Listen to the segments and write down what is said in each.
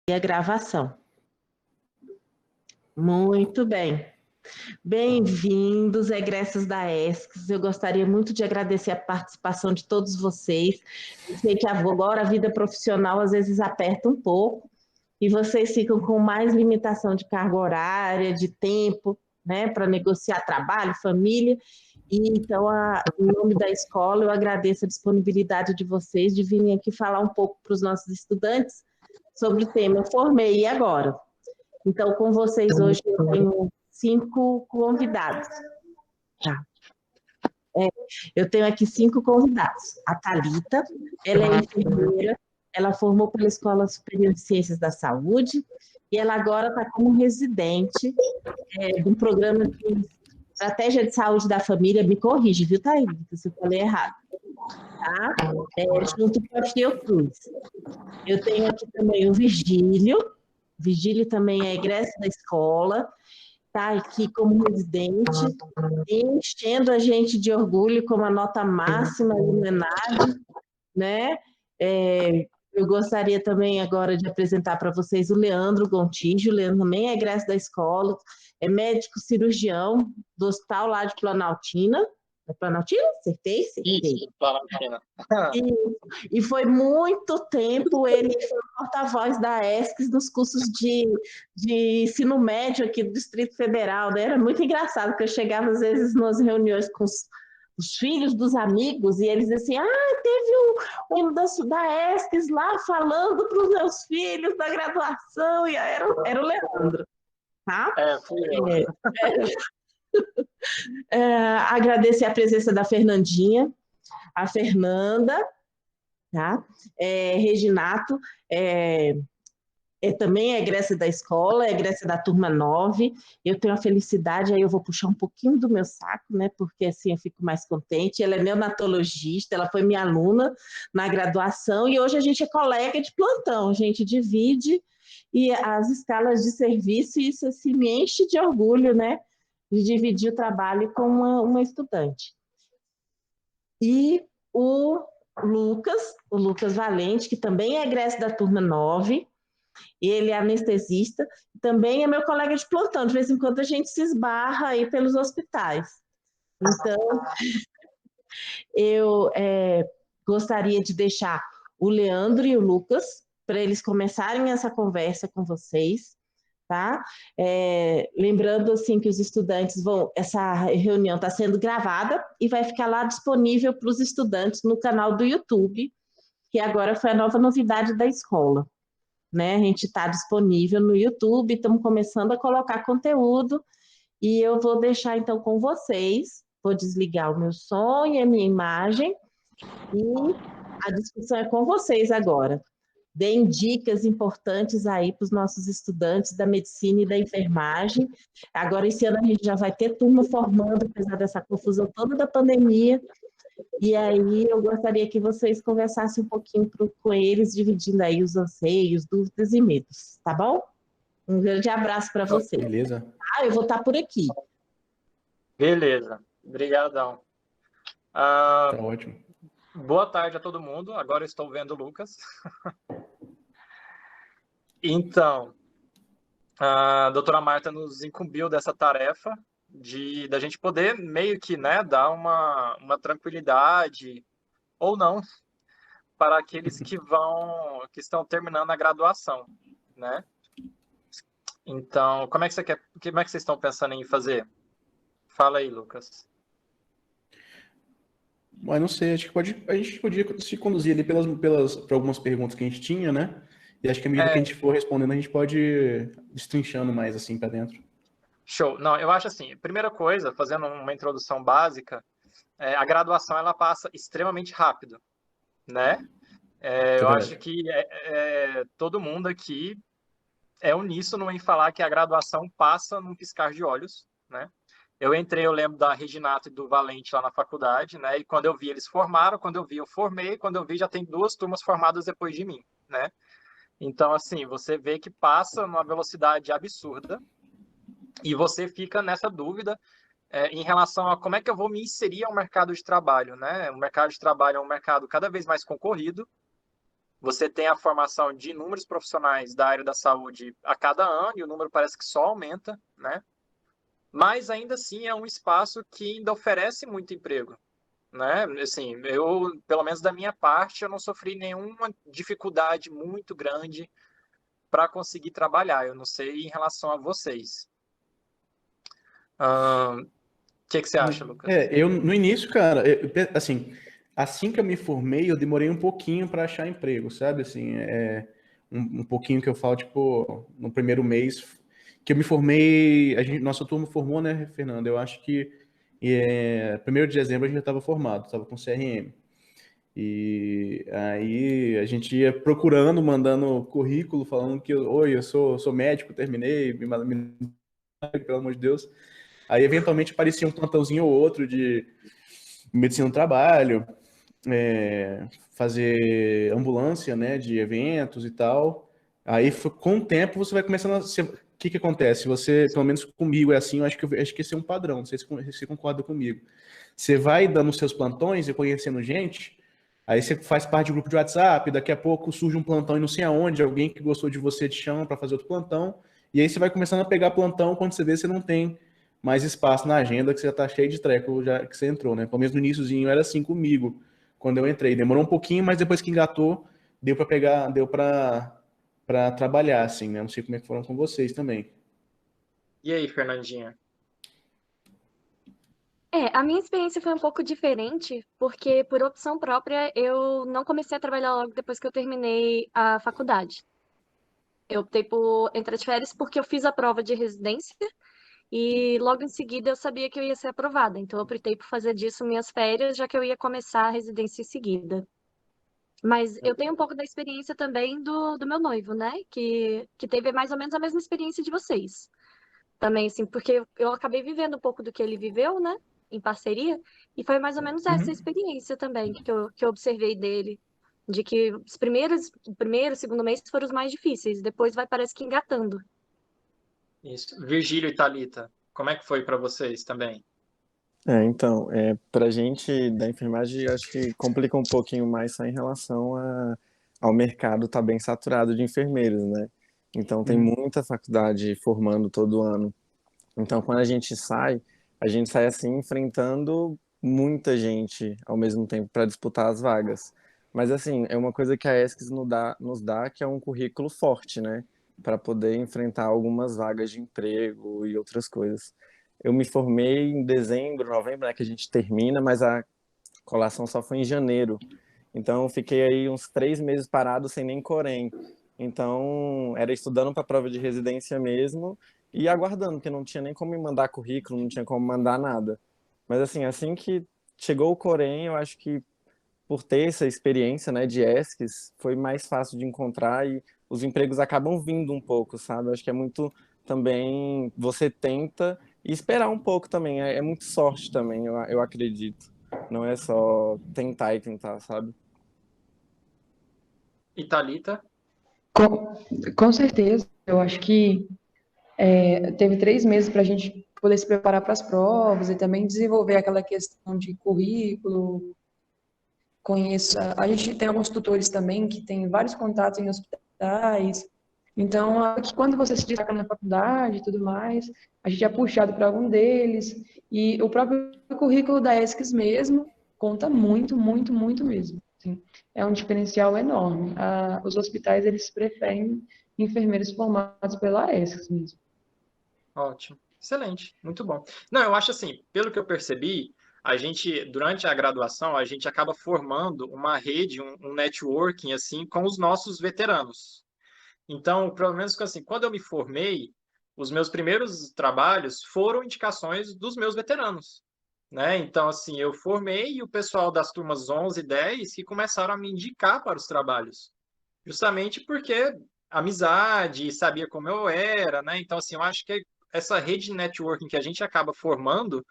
E a gravação. Muito bem. Bem-vindos, egressos da ESCS. Eu gostaria muito de agradecer a participação de todos vocês. Eu sei que agora a vida profissional às vezes aperta um pouco e vocês ficam com mais limitação de carga horária, de tempo, né, para negociar trabalho, família. E então, em nome da escola, eu agradeço a disponibilidade de vocês de virem aqui falar um pouco para os nossos estudantes sobre o tema Eu Formei e Agora. Então, com vocês hoje eu tenho 5 convidados. Tá. Eu tenho aqui 5 convidados. A Thalita, ela é enfermeira, ela formou pela Escola Superior de Ciências da Saúde e ela agora está como residente de um programa de estratégia de saúde da família. Me corrige, viu, Thalita, se eu falei errado. Tá? Junto com a Fiocruz. Eu tenho aqui também o Virgílio. Virgílio também é egresso da escola, está aqui como residente, enchendo a gente de orgulho com a nota máxima no ENAD, né? Eu gostaria também agora de apresentar para vocês o Leandro Gontijo. O Leandro também é egresso da escola, é médico cirurgião do hospital lá de Planaltina. É Planaltina? Acertei? Isso, Planaltina. E foi muito tempo, ele foi porta-voz da ESCS nos cursos de ensino médio aqui do Distrito Federal, né? Era muito engraçado, porque eu chegava às vezes nas reuniões com os filhos dos amigos e eles diziam assim, teve um da ESCS lá falando para os meus filhos da graduação, e era o Leandro, tá? Fui eu. Agradecer a presença da Fernandinha, a Fernanda, tá? Reginato também é egressa da escola, é egressa da turma 9. Eu tenho a felicidade, aí eu vou puxar um pouquinho do meu saco, né? Porque assim eu fico mais contente. Ela é neonatologista, ela foi minha aluna na graduação e hoje a gente é colega de plantão, a gente divide e as escalas de serviço, e isso assim, me enche de orgulho, né? De dividir o trabalho com uma estudante. E o Lucas Valente, que também é egresso da turma 9, ele é anestesista, também é meu colega de plantão, de vez em quando a gente se esbarra aí pelos hospitais. Então, eu gostaria de deixar o Leandro e o Lucas para eles começarem essa conversa com vocês, tá? Lembrando assim que os estudantes essa reunião está sendo gravada e vai ficar lá disponível para os estudantes no canal do YouTube, que agora foi a nova novidade da escola, né? A gente está disponível no YouTube, estamos começando a colocar conteúdo e eu vou deixar então com vocês, vou desligar o meu som e a minha imagem e a discussão é com vocês agora. Deem dicas importantes aí para os nossos estudantes da medicina e da enfermagem. Agora, esse ano, a gente já vai ter turma formando, apesar dessa confusão toda da pandemia. E aí, eu gostaria que vocês conversassem um pouquinho com eles, dividindo aí os anseios, dúvidas e medos, tá bom? Um grande abraço para vocês. Beleza. Eu vou estar por aqui. Beleza. Obrigadão. Tá ótimo. Boa tarde a todo mundo. Agora eu estou vendo o Lucas. Então, a doutora Marta nos incumbiu dessa tarefa da gente poder meio que, né, dar uma tranquilidade, ou não, para aqueles que estão terminando a graduação, né? Então, como é que vocês estão pensando em fazer? Fala aí, Lucas. Mas não sei, acho que a gente podia se conduzir ali por algumas perguntas que a gente tinha, né? E acho que à medida que a gente for respondendo, a gente pode ir destrinchando mais assim para dentro. Show. Não, eu acho assim, primeira coisa, fazendo uma introdução básica, a graduação ela passa extremamente rápido, né? Eu acho que todo mundo aqui é uníssono em falar que a graduação passa num piscar de olhos, né? Eu lembro da Reginato e do Valente lá na faculdade, né? E quando eu vi eles formaram, quando eu vi eu formei, quando eu vi já tem 2 turmas formadas depois de mim, né? Então, assim, você vê que passa numa velocidade absurda e você fica nessa dúvida em relação a como é que eu vou me inserir ao mercado de trabalho, né? O mercado de trabalho é um mercado cada vez mais concorrido, você tem a formação de inúmeros profissionais da área da saúde a cada ano, e o número parece que só aumenta, né? Mas ainda assim é um espaço que ainda oferece muito emprego, né? Assim, eu, pelo menos da minha parte, eu não sofri nenhuma dificuldade muito grande para conseguir trabalhar. Eu não sei em relação a vocês. O que você acha, Lucas? Eu no início, cara, assim que eu me formei, eu demorei um pouquinho para achar emprego, sabe? Assim, um pouquinho que eu falo, tipo, no primeiro mês que eu me formei, nossa turma formou, né, Fernando? Eu acho que 1º de dezembro a gente já estava formado, estava com CRM. E aí a gente ia procurando, mandando currículo, falando que, oi, eu sou médico, terminei, pelo amor de Deus. Aí, eventualmente, aparecia um plantãozinho ou outro de medicina do trabalho, fazer ambulância, né, de eventos e tal. Aí, com o tempo, você vai começando a... O que acontece? Você, pelo menos comigo, é assim, eu acho que esse é um padrão, não sei se você concorda comigo. Você vai dando seus plantões e conhecendo gente, aí você faz parte de um grupo de WhatsApp, daqui a pouco surge um plantão e não sei aonde, alguém que gostou de você te chama para fazer outro plantão, e aí você vai começando a pegar plantão, quando você vê, você não tem mais espaço na agenda, que você já tá cheio de treco já que você entrou, né? Pelo menos no iniciozinho era assim comigo, quando eu entrei. Demorou um pouquinho, mas depois que engatou, deu para pegar, deu para trabalhar, assim, né? Não sei como é que foram com vocês também. E aí, Fernandinha? A minha experiência foi um pouco diferente, porque por opção própria eu não comecei a trabalhar logo depois que eu terminei a faculdade. Eu optei por entrar de férias porque eu fiz a prova de residência e logo em seguida eu sabia que eu ia ser aprovada. Então eu optei por fazer disso minhas férias, já que eu ia começar a residência em seguida. Mas eu tenho um pouco da experiência também do meu noivo, né? Que teve mais ou menos a mesma experiência de vocês. Também, assim, porque eu acabei vivendo um pouco do que ele viveu, né? Em parceria. E foi mais ou menos essa experiência também que eu observei dele. De que o primeiro, segundo mês foram os mais difíceis. Depois vai, parece que engatando. Isso. Virgílio e Thalita, como é que foi para vocês também? Então, para a gente da enfermagem, acho que complica um pouquinho mais só em relação ao mercado estar bem saturado de enfermeiros, né? Então, tem muita faculdade formando todo ano. Então, quando a gente sai assim enfrentando muita gente ao mesmo tempo para disputar as vagas. Mas, assim, é uma coisa que a ESCS nos dá que é um currículo forte, né? Para poder enfrentar algumas vagas de emprego e outras coisas. Eu me formei em dezembro, novembro, né, que a gente termina, mas a colação só foi em janeiro. Então, eu fiquei aí uns 3 meses parado sem nem Corém. Então, era estudando para a prova de residência mesmo e aguardando, porque não tinha nem como me mandar currículo, não tinha como mandar nada. Mas, assim que chegou o Corém, eu acho que por ter essa experiência, né, de ESCS, foi mais fácil de encontrar e os empregos acabam vindo um pouco, sabe? Eu acho que é muito também, você tenta e esperar um pouco também, é muito sorte também, eu acredito. Não é só tentar e tentar, sabe? E Thalita? Com certeza, eu acho que teve 3 meses para a gente poder se preparar para as provas e também desenvolver aquela questão de currículo. A gente tem alguns tutores também que têm vários contatos em hospitais. Então, que quando você se destaca na faculdade e tudo mais, a gente é puxado para algum deles. E o próprio currículo da ESCS mesmo conta muito, muito, muito mesmo. Assim, é um diferencial enorme. Os hospitais, eles preferem enfermeiros formados pela ESCS mesmo. Ótimo. Excelente. Muito bom. Não, eu acho assim, pelo que eu percebi, a gente, durante a graduação, a gente acaba formando uma rede, um networking, assim, com os nossos veteranos. Então, pelo menos assim, quando eu me formei, os meus primeiros trabalhos foram indicações dos meus veteranos, né? Então, assim, eu formei e o pessoal das turmas 11 e 10 que começaram a me indicar para os trabalhos, justamente porque amizade, sabia como eu era, né? Então, assim, eu acho que essa rede de networking que a gente acaba formando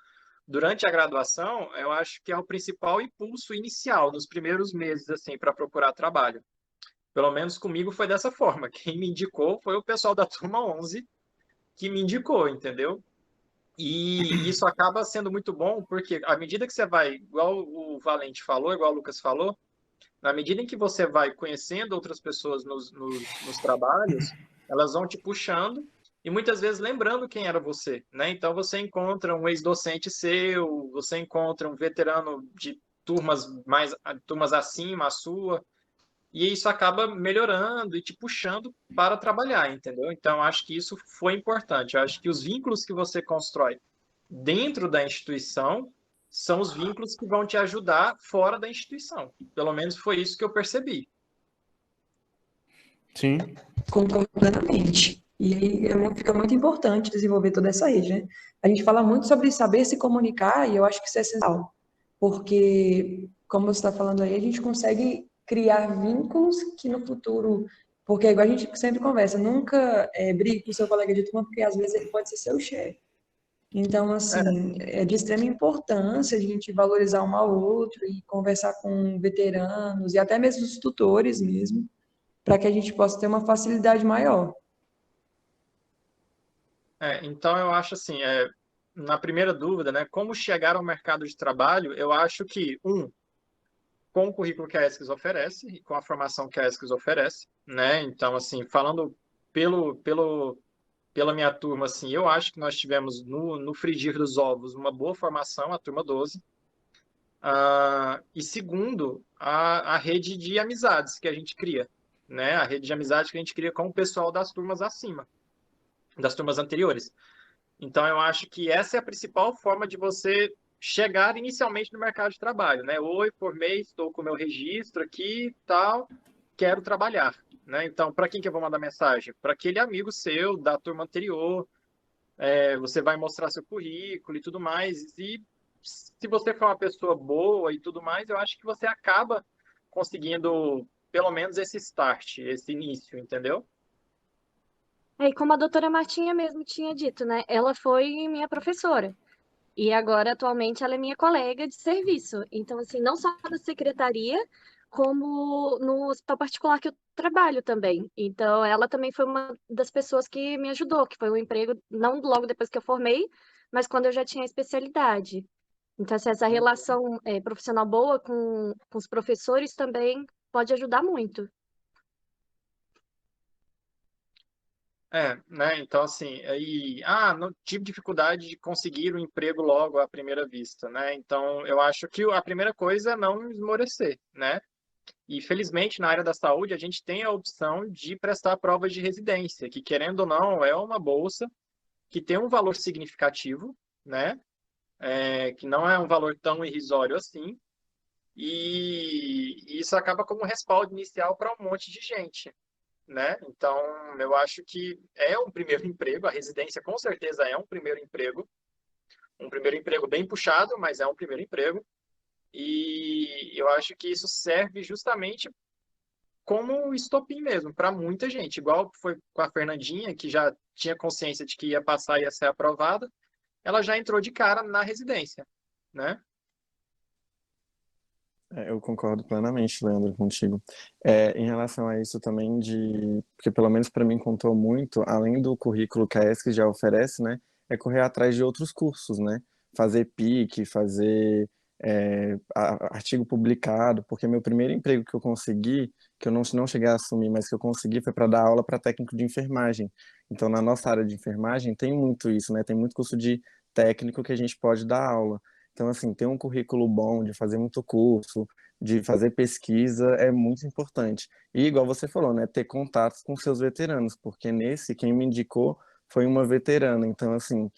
durante a graduação, eu acho que é o principal impulso inicial, nos primeiros meses, assim, para procurar trabalho. Pelo menos comigo foi dessa forma. Quem me indicou foi o pessoal da turma 11 que me indicou, entendeu? E isso acaba sendo muito bom, porque à medida que você vai, igual o Valente falou, igual o Lucas falou, Na medida em que você vai conhecendo outras pessoas nos trabalhos, elas vão te puxando e muitas vezes lembrando quem era você, né? Então você encontra um ex-docente seu, você encontra um veterano de turmas acima a sua, e isso acaba melhorando e te puxando para trabalhar, entendeu? Então acho que isso foi importante. Eu acho que os vínculos que você constrói dentro da instituição são os vínculos que vão te ajudar fora da instituição. Pelo menos foi isso que eu percebi. Sim. Concordo plenamente. E aí fica muito importante desenvolver toda essa rede, né? A gente fala muito sobre saber se comunicar e eu acho que isso é essencial, porque, como você está falando aí, a gente consegue criar vínculos que no futuro, porque igual a gente sempre conversa, nunca brigue com o seu colega de turma, porque às vezes ele pode ser seu chefe. Então, assim, é de extrema importância a gente valorizar um ao outro e conversar com veteranos e até mesmo os tutores mesmo, para que a gente possa ter uma facilidade maior. Então eu acho assim, na primeira dúvida, né, como chegar ao mercado de trabalho, eu acho que, com o currículo que a ESCS oferece, e com a formação que a ESCS oferece, né, então, assim, falando pela minha turma, assim, eu acho que nós tivemos no frigir dos ovos uma boa formação, a turma 12. E segundo, a rede de amizades que a gente cria, né? A rede de amizades que a gente cria com o pessoal das turmas acima, das turmas anteriores. Então, eu acho que essa é a principal forma de você chegar inicialmente no mercado de trabalho, né? Oi, formei, estou com o meu registro aqui, tal, quero trabalhar, né? Então, para quem que eu vou mandar mensagem? Para aquele amigo seu da turma anterior, você vai mostrar seu currículo e tudo mais. E se você for uma pessoa boa e tudo mais, eu acho que você acaba conseguindo pelo menos esse start, esse início, entendeu? E como a doutora Martinha mesmo tinha dito, né? Ela foi minha professora. E agora, atualmente, ela é minha colega de serviço. Então, assim, não só da secretaria, como no hospital particular que eu trabalho também. Então, ela também foi uma das pessoas que me ajudou, que foi um emprego, não logo depois que eu formei, mas quando eu já tinha a especialidade. Então, assim, essa relação profissional boa com os professores também pode ajudar muito. Né? Então, assim, não tive dificuldade de conseguir um emprego logo à primeira vista, né? Então, eu acho que a primeira coisa é não esmorecer, né? E, felizmente, na área da saúde, a gente tem a opção de prestar provas de residência, que, querendo ou não, é uma bolsa que tem um valor significativo, né? Que não é um valor tão irrisório assim, e isso acaba como respaldo inicial para um monte de gente, né? Então, eu acho que é um primeiro emprego, a residência com certeza é um primeiro emprego bem puxado, mas é um primeiro emprego, e eu acho que isso serve justamente como um estopim mesmo, para muita gente, igual foi com a Fernandinha, que já tinha consciência de que ia passar e ia ser aprovada, ela já entrou de cara na residência, né? Eu concordo plenamente, Leandro, contigo. Em relação a isso também porque pelo menos para mim contou muito, além do currículo que a ESC já oferece, né, é correr atrás de outros cursos, né, fazer PIC, fazer artigo publicado, porque meu primeiro emprego que eu consegui, que eu não cheguei a assumir, mas que eu consegui foi para dar aula para técnico de enfermagem. Então, na nossa área de enfermagem tem muito isso, né, tem muito curso de técnico que a gente pode dar aula. Então, assim, ter um currículo bom, de fazer muito curso, de fazer pesquisa é muito importante. E, igual você falou, né, ter contatos com seus veteranos, porque quem me indicou foi uma veterana. Então, assim,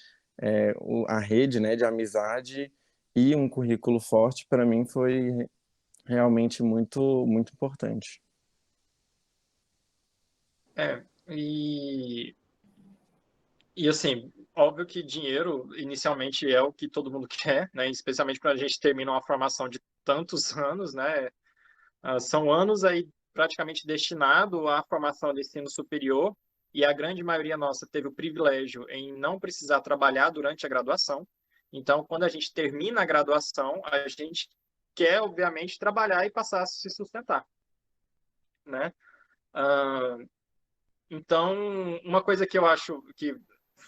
a rede, né, de amizade e um currículo forte, para mim, foi realmente muito, muito importante. É, e assim, óbvio que dinheiro inicialmente é o que todo mundo quer, né? Especialmente quando a gente termina uma formação de tantos anos, né? São anos aí praticamente destinado à formação do ensino superior, e a grande maioria nossa teve o privilégio em não precisar trabalhar durante a graduação. Então, quando a gente termina a graduação, a gente quer, obviamente, trabalhar e passar a se sustentar, né? Ah, então, uma coisa que eu acho que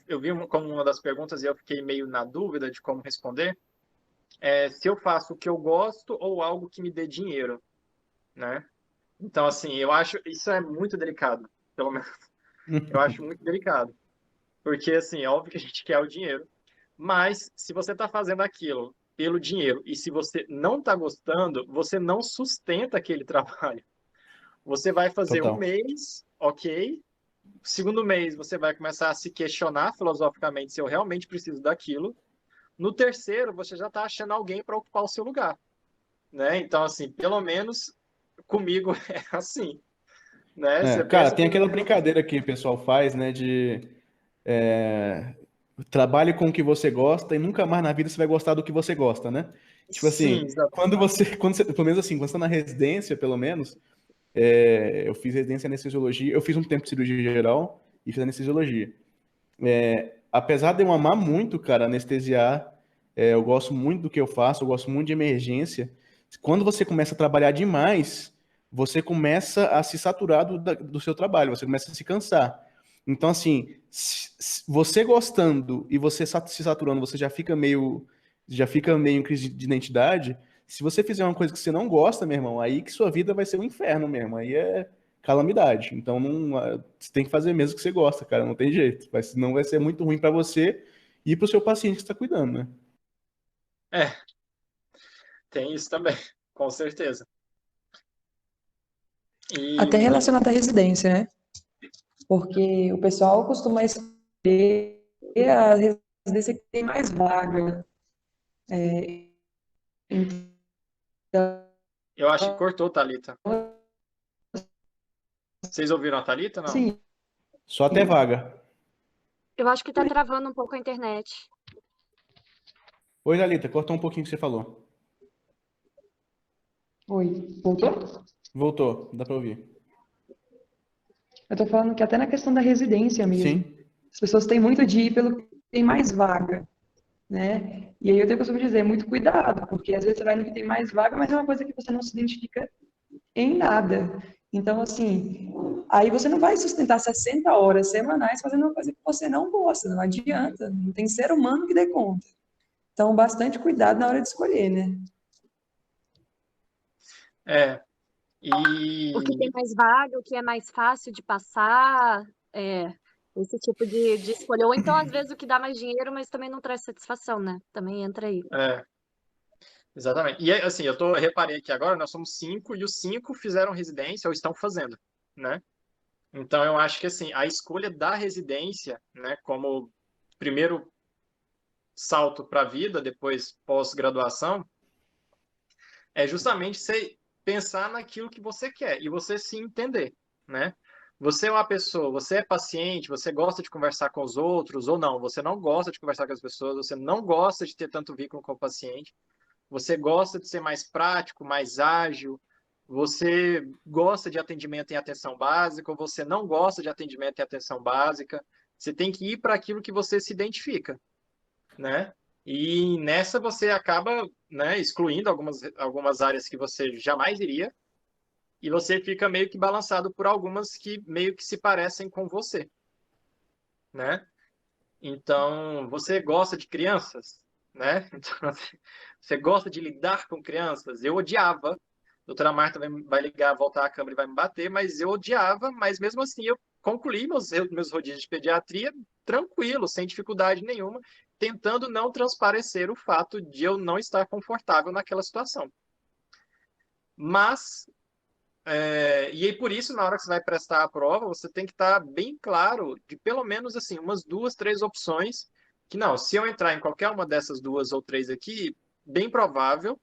eu vi como uma das perguntas e eu fiquei meio na dúvida de como responder, é se eu faço o que eu gosto ou algo que me dê dinheiro, né? Então, assim, eu acho isso é muito delicado, pelo menos eu acho muito delicado, porque, assim, é óbvio que a gente quer o dinheiro, mas se você está fazendo aquilo pelo dinheiro e se você não está gostando, você não sustenta aquele trabalho. Você vai fazer um Total. mês, ok. Segundo mês, você vai começar a se questionar filosoficamente se eu realmente preciso daquilo. No terceiro, você já está achando alguém para ocupar o seu lugar, né? Então, assim, pelo menos comigo é assim, né? É, Você cara, pensa tem aquela primeiro. brincadeira que o pessoal faz, né, de é, trabalhe com o que você gosta e nunca mais na vida você vai gostar do que você gosta, né? Tipo Sim, assim, quando você, pelo menos assim, quando você tá na residência, pelo menos, eu fiz residência em anestesiologia, eu fiz um tempo de cirurgia geral e fiz anestesiologia. Apesar de eu amar muito, cara, anestesiar, eu gosto muito do que eu faço, eu gosto muito de emergência. Quando você começa a trabalhar demais, você começa a se saturar do seu trabalho, você começa a se cansar. Então, assim, você gostando e você se saturando, você já fica meio em crise de identidade. Se você fizer uma coisa que você não gosta, meu irmão, aí que sua vida vai ser um inferno mesmo. Aí é calamidade. Então, você tem que fazer mesmo o que você gosta, cara. Não tem jeito. Senão vai ser muito ruim para você e para o seu paciente que está cuidando, né? é, tem isso também, com certeza. Até E relacionado à residência, né? Porque o pessoal costuma escolher a residência que tem mais vaga. Então, eu acho que cortou, Thalita. Vocês ouviram a Thalita, não? assim, Só até vaga. Eu acho que tá travando um pouco a internet. Oi, Thalita, cortou um pouquinho o que você falou. oi, voltou? Voltou, dá para ouvir. Eu tô falando que até na questão da residência mesmo. Sim. As pessoas têm muito de ir pelo que tem mais vaga, né? E aí eu tenho costume dizer, muito cuidado, porque às vezes você vai no que tem mais vaga, mas é uma coisa que você não se identifica em nada. Então, assim, aí você não vai sustentar 60 horas semanais fazendo uma coisa que você não gosta, não adianta, não tem ser humano que dê conta. Então, bastante cuidado na hora de escolher, né? É. O que tem E mais vaga, o que é mais fácil de passar, esse tipo de escolha. Ou então, às vezes, o que dá mais dinheiro, mas também não traz satisfação, né? Também entra aí. é, exatamente. E assim, reparei aqui agora, nós somos 5 e os 5 fizeram residência ou estão fazendo, né? Então eu acho que assim, a escolha da residência, né, como primeiro salto para a vida, depois pós-graduação, é justamente você pensar naquilo que você quer e você se entender, né? Você é uma pessoa, você é paciente, você gosta de conversar com os outros ou não, você não gosta de conversar com as pessoas, você não gosta de ter tanto vínculo com o paciente, você gosta de ser mais prático, mais ágil, você gosta de atendimento em atenção básica ou você não gosta de atendimento em atenção básica. Você tem que ir para aquilo que você se identifica, né? E nessa você acaba, né, excluindo algumas áreas que você jamais iria e você fica meio que balançado por algumas que meio que se parecem com você, né? Então, você gosta de crianças, né? Então, você gosta de lidar com crianças? Eu odiava. A doutora Marta vai ligar, voltar a câmera e vai me bater, mas eu odiava, mas mesmo assim eu concluí meus rodízios de pediatria tranquilo, sem dificuldade nenhuma, tentando não transparecer o fato de eu não estar confortável naquela situação. Mas e aí, por isso, na hora que você vai prestar a prova, você tem que estar bem claro de pelo menos assim, umas duas, três opções, que não, se eu entrar em qualquer uma dessas duas ou três aqui, bem provável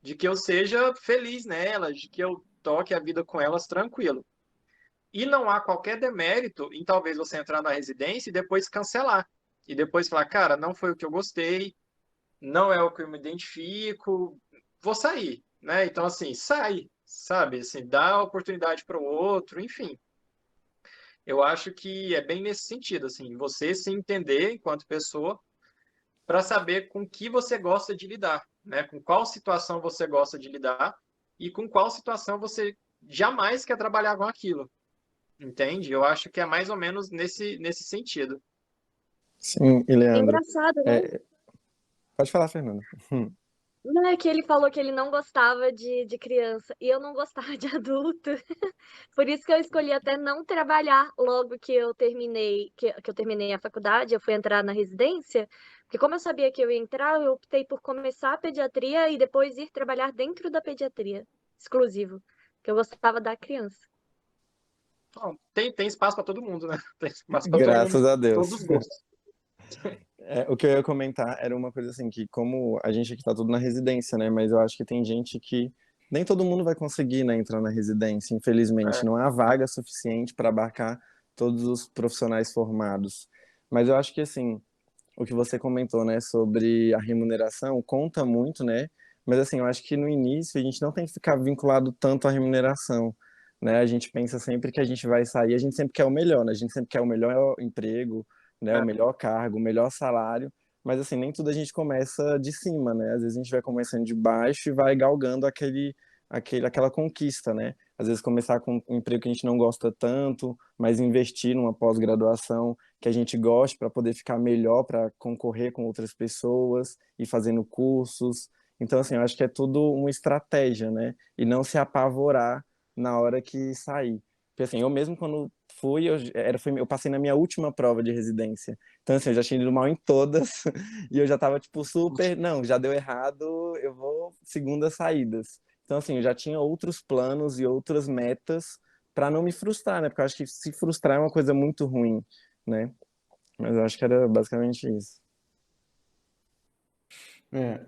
de que eu seja feliz nelas, de que eu toque a vida com elas tranquilo. E não há qualquer demérito em talvez você entrar na residência e depois cancelar. E depois falar, cara, não foi o que eu gostei, não é o que eu me identifico, vou sair, né? Então, assim, sai, sabe? Assim, dá oportunidade para o outro, enfim. Eu acho que é bem nesse sentido, assim, você se entender enquanto pessoa para saber com que você gosta de lidar, né? Com qual situação você gosta de lidar e com qual situação você jamais quer trabalhar com aquilo, entende? Eu acho que é mais ou menos nesse sentido. Sim, e É Leandro, engraçado, né? é, pode falar, Fernanda. Não é que ele falou que ele não gostava de criança e eu não gostava de adulto. Por isso que eu escolhi até não trabalhar logo que eu terminei, que eu terminei a faculdade, eu fui entrar na residência, porque como eu sabia que eu ia entrar, eu optei por começar a pediatria e depois ir trabalhar dentro da pediatria, exclusivo, que eu gostava da criança. Bom, tem espaço para todo mundo, né? Tem espaço para todo mundo, Graças a Deus. todos os gostos. O que eu ia comentar era uma coisa assim, que como a gente aqui tá tudo na residência, né? Mas eu acho que tem gente que nem todo mundo vai conseguir, né, entrar na residência, infelizmente. É. Não há vaga suficiente para abarcar todos os profissionais formados. Mas eu acho que, assim, o que você comentou, né, sobre a remuneração conta muito, né? Mas, assim, eu acho que no início a gente não tem que ficar vinculado tanto à remuneração, né? A gente pensa sempre que a gente vai sair, a gente sempre quer o melhor, né? A gente sempre quer o melhor emprego, né, o É. melhor cargo, o melhor salário, mas assim, nem tudo a gente começa de cima, né? Às vezes a gente vai começando de baixo e vai galgando aquela conquista, né? Às vezes começar com um emprego que a gente não gosta tanto, mas investir numa pós-graduação que a gente goste para poder ficar melhor, para concorrer com outras pessoas e fazendo cursos. Então, assim, eu acho que é tudo uma estratégia, né? E não se apavorar na hora que sair. Porque assim, eu mesmo quando fui, eu passei na minha última prova de residência. Então, assim, eu já tinha ido mal em todas e eu já tava, tipo, super, não, já deu errado, eu vou segundas saídas. Então, assim, eu já tinha outros planos e outras metas para não me frustrar, né? Porque eu acho que se frustrar é uma coisa muito ruim, né? Mas eu acho que era basicamente isso.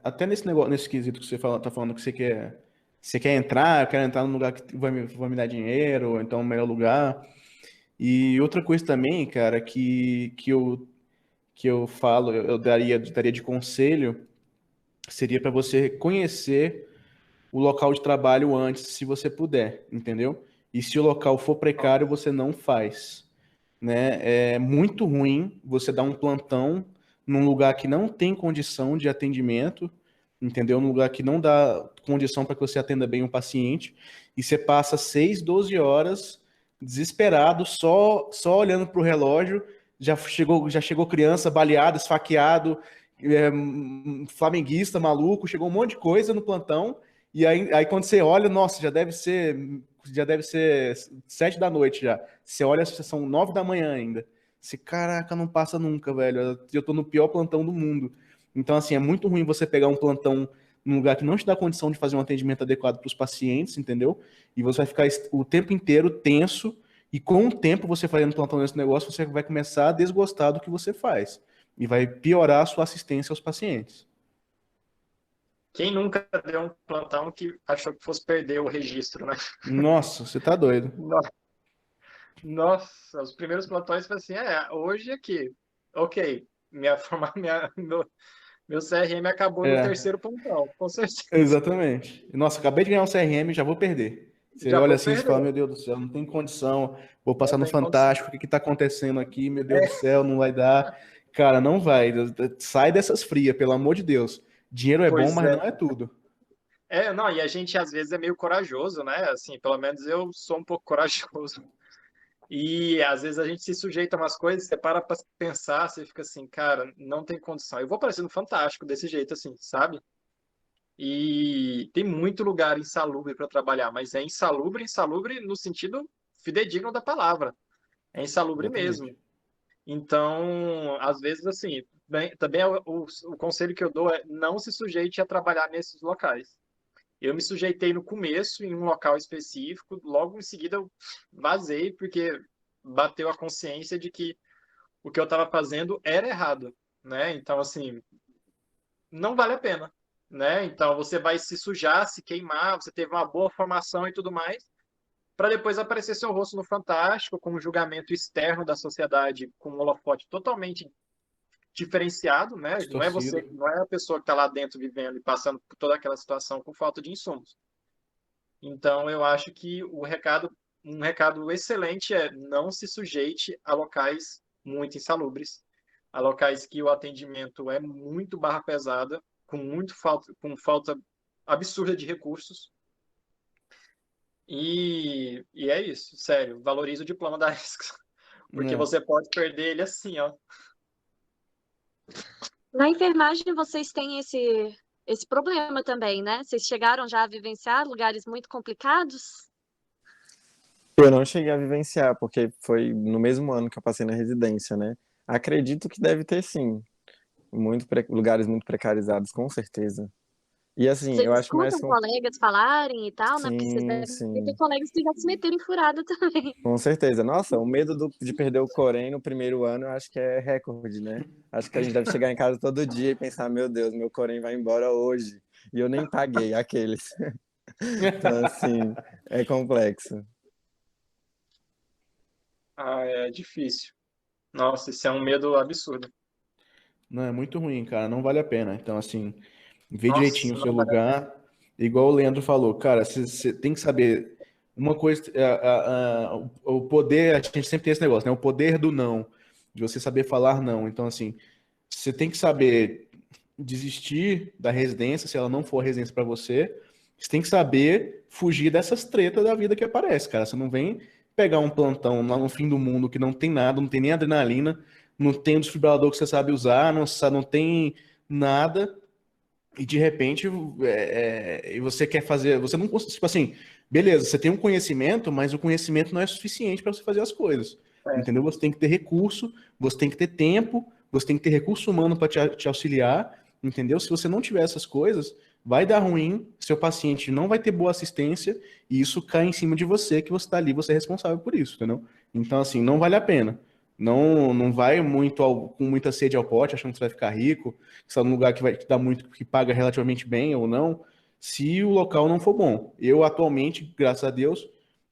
Até nesse negócio, nesse quesito que você tá falando que você quer entrar, eu quero entrar num lugar que vai me dar dinheiro, ou então um melhor lugar. E outra coisa também, cara, que eu falo, eu daria de conselho, seria para você conhecer o local de trabalho antes, se você puder, entendeu? E se o local for precário, você não faz, né? É muito ruim você dar um plantão num lugar que não tem condição de atendimento, entendeu? Num lugar que não dá condição para que você atenda bem um paciente, e você passa 6, 12 horas desesperado, só olhando para o relógio, já chegou criança baleada, esfaqueado, flamenguista, maluco, chegou um monte de coisa no plantão, e aí quando você olha, nossa, já deve ser 7 da noite já. Você olha, são 9 da manhã ainda. Você, caraca, não passa nunca, velho. Eu tô no pior plantão do mundo. Então, assim, é muito ruim você pegar um plantão num lugar que não te dá condição de fazer um atendimento adequado para os pacientes, entendeu? E você vai ficar o tempo inteiro tenso, e com o tempo você fazendo plantão nesse negócio, você vai começar a desgostar do que você faz. E vai piorar a sua assistência aos pacientes. Quem nunca deu um plantão que achou que fosse perder o registro, né? Nossa, você tá doido. Nossa, os primeiros plantões foi assim, hoje aqui, ok, meu CRM acabou no É, terceiro plantão, com certeza. exatamente. Nossa, acabei de ganhar um CRM, já vou perder. Você Já olha vou assim e fala, perder, meu Deus do céu, não tem condição, vou não passar no tem condição. Fantástico, o que que tá acontecendo aqui? Meu Deus do É, céu, não vai dar. Cara, não vai. Sai dessas frias, pelo amor de Deus. Dinheiro é bom, pois mas é. não é tudo. Não, e a gente às vezes é meio corajoso, né? Assim, pelo menos eu sou um pouco corajoso. E às vezes a gente se sujeita a umas coisas, você para pra pensar, você fica assim, cara, não tem condição. Eu vou parecendo fantástico desse jeito, assim, sabe? E tem muito lugar insalubre para trabalhar, mas é insalubre, insalubre no sentido fidedigno da palavra. É insalubre mesmo. Exatamente. Então, às vezes, assim, também o conselho que eu dou é não se sujeite a trabalhar nesses locais. Eu me sujeitei no começo, em um local específico, logo em seguida eu vazei, porque bateu a consciência de que o que eu estava fazendo era errado, né? Então, assim, não vale a pena, né? Então, você vai se sujar, se queimar, você teve uma boa formação e tudo mais, para depois aparecer seu rosto no Fantástico, com um julgamento externo da sociedade, com um holofote totalmente diferenciado, né? Não é Distorcido. você, não é a pessoa que está lá dentro vivendo e passando por toda aquela situação com falta de insumos. Então, eu acho que um recado excelente é não se sujeite a locais muito insalubres, a locais que o atendimento é muito barra pesada, com falta absurda de recursos. E é isso, sério, valorize o diploma da ESCS, porque É. você pode perder ele assim, ó. Na enfermagem, vocês têm esse problema também, né? Vocês chegaram já a vivenciar lugares muito complicados? Eu não cheguei a vivenciar, porque foi no mesmo ano que eu passei na residência, né? Acredito que deve ter sim, lugares muito precarizados, com certeza. E assim, Vocês eu acho mais escutam colegas falarem e tal, né? Porque vocês sim, devem ter sim, colegas que já se meteram em furada também. com certeza. Nossa, o medo de perder o Corém no primeiro ano, eu acho que é recorde, né? Acho que a gente deve chegar em casa todo dia e pensar, meu Deus, meu Corém vai embora hoje. E eu nem paguei aqueles. Então, assim, é complexo. Ah, é difícil. Nossa, isso é um medo absurdo. Não, é muito ruim, cara, não vale a pena. Então, assim, vê direitinho Nossa, o seu não vale a pena. lugar. Igual o Leandro falou, cara, você tem que saber uma coisa, o poder, a gente sempre tem esse negócio, né? O poder do não, de você saber falar não. Então, assim, você tem que saber desistir da residência, se ela não for a residência para você. Você tem que saber fugir dessas tretas da vida que aparece, cara. Você não vem pegar um plantão lá no fim do mundo que não tem nada, não tem nem adrenalina, não tem um desfibrilador que você sabe usar, não tem nada, e de repente e você quer fazer. Você não consegue. Tipo assim, beleza, você tem um conhecimento, mas o conhecimento não é suficiente para você fazer as coisas. É. Entendeu? Você tem que ter recurso, você tem que ter tempo, você tem que ter recurso humano para te auxiliar. Entendeu? Se você não tiver essas coisas, vai dar ruim, seu paciente não vai ter boa assistência, e isso cai em cima de você, que você está ali, você é responsável por isso, entendeu? Então, assim, não vale a pena. Não vai muito com muita sede ao pote, achando que você vai ficar rico, que você está num lugar que vai te dar muito, que paga relativamente bem ou não, se o local não for bom. Eu, atualmente, graças a Deus,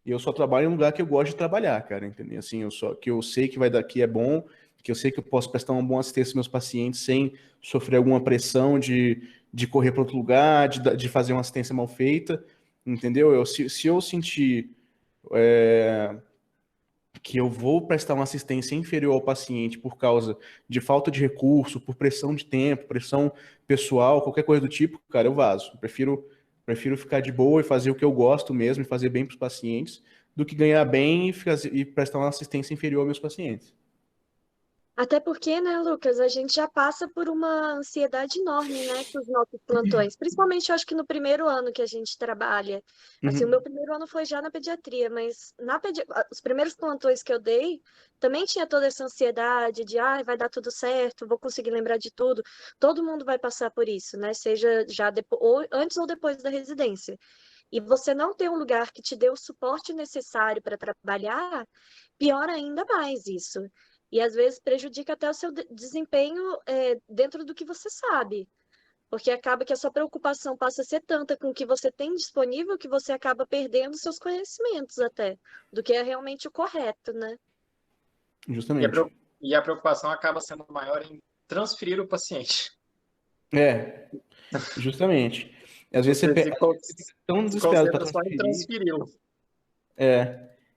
eu só trabalho em um lugar que eu gosto de trabalhar, cara, entendeu? Assim, que eu sei que vai daqui é bom, que eu sei que eu posso prestar uma boa assistência aos meus pacientes sem sofrer alguma pressão de correr para outro lugar, de fazer uma assistência mal feita, entendeu? Se eu sentir que eu vou prestar uma assistência inferior ao paciente por causa de falta de recurso, por pressão de tempo, pressão pessoal, qualquer coisa do tipo, cara, eu vazo. Prefiro ficar de boa e fazer o que eu gosto mesmo e fazer bem para os pacientes, do que ganhar bem e prestar uma assistência inferior aos meus pacientes. Até porque, né, Lucas, a gente já passa por uma ansiedade enorme, né, com os nossos plantões. Principalmente, eu acho que no primeiro ano que a gente trabalha. Assim, o meu Uhum. primeiro ano foi já na pediatria, mas os primeiros plantões que eu dei também tinha toda essa ansiedade de, vai dar tudo certo, vou conseguir lembrar de tudo. Todo mundo vai passar por isso, né, seja já ou antes ou depois da residência. E você não ter um lugar que te dê o suporte necessário para trabalhar, piora ainda mais isso. E às vezes prejudica até o seu desempenho dentro do que você sabe. Porque acaba que a sua preocupação passa a ser tanta com o que você tem disponível que você acaba perdendo seus conhecimentos até, do que é realmente o correto, né? E a, Justamente. preo- e a preocupação acaba sendo maior em transferir o paciente. É, justamente. Às vezes Você fica tão se desesperado para concentra só em transferir. transferi-lo.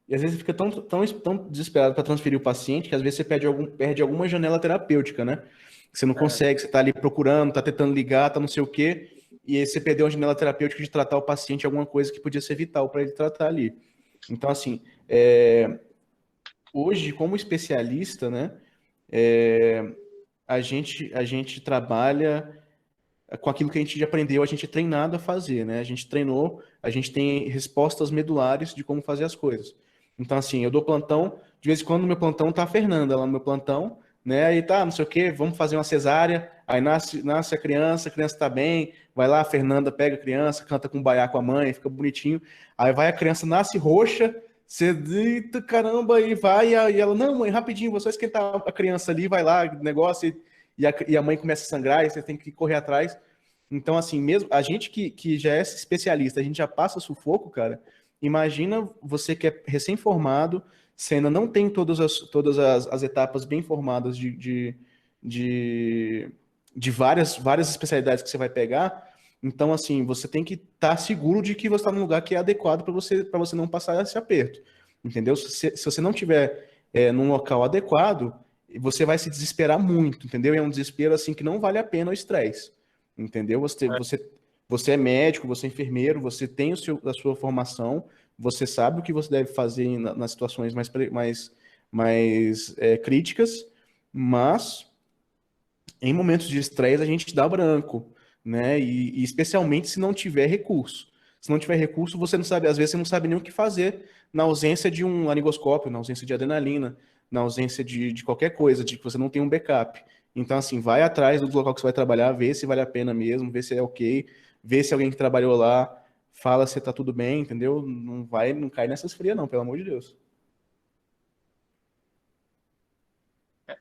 E às vezes você fica tão desesperado para transferir o paciente que às vezes você perde alguma janela terapêutica, né? Que você não consegue, você está ali procurando, está tentando ligar, tá não sei o quê, e aí você perdeu a janela terapêutica de tratar o paciente alguma coisa que podia ser vital para ele tratar ali. Então, assim, hoje, como especialista, né, a gente trabalha com aquilo que a gente já aprendeu, a gente é treinado a fazer, né? A gente treinou, a gente tem respostas medulares de como fazer as coisas. Então, assim, eu dou plantão, de vez em quando no meu plantão tá a Fernanda lá no meu plantão, né? Aí tá, não sei o quê, vamos fazer uma cesárea, aí nasce a criança tá bem, vai lá, a Fernanda pega a criança, canta com o baiá com a mãe, fica bonitinho, aí vai a criança, nasce roxa, você, eita caramba, e vai, e ela, não, mãe, rapidinho, vou só esquentar a criança ali, vai lá, negócio, e a mãe começa a sangrar, e você tem que correr atrás. Então, assim, mesmo a gente que já é especialista, a gente já passa sufoco, cara. Imagina você que é recém-formado, você ainda não tem todas as etapas bem formadas de várias especialidades que você vai pegar. Então, assim, você tem que estar seguro de que você está num lugar que é adequado para você não passar esse aperto. Entendeu? Se você não tiver num local adequado, você vai se desesperar muito, entendeu? E é um desespero assim que não vale a pena o estresse. Entendeu? Você é médico, você é enfermeiro, você tem a sua formação, você sabe o que você deve fazer nas situações mais críticas, mas em momentos de estresse a gente dá branco, né? E especialmente se não tiver recurso. Se não tiver recurso, você não sabe, às vezes você não sabe nem o que fazer na ausência de um laringoscópio, na ausência de adrenalina, na ausência de qualquer coisa, de que você não tem um backup. Então, assim, vai atrás do local que você vai trabalhar, vê se vale a pena mesmo, vê se é ok, vê se alguém que trabalhou lá fala se tá tudo bem, entendeu? Não cai nessas frias, não, pelo amor de Deus.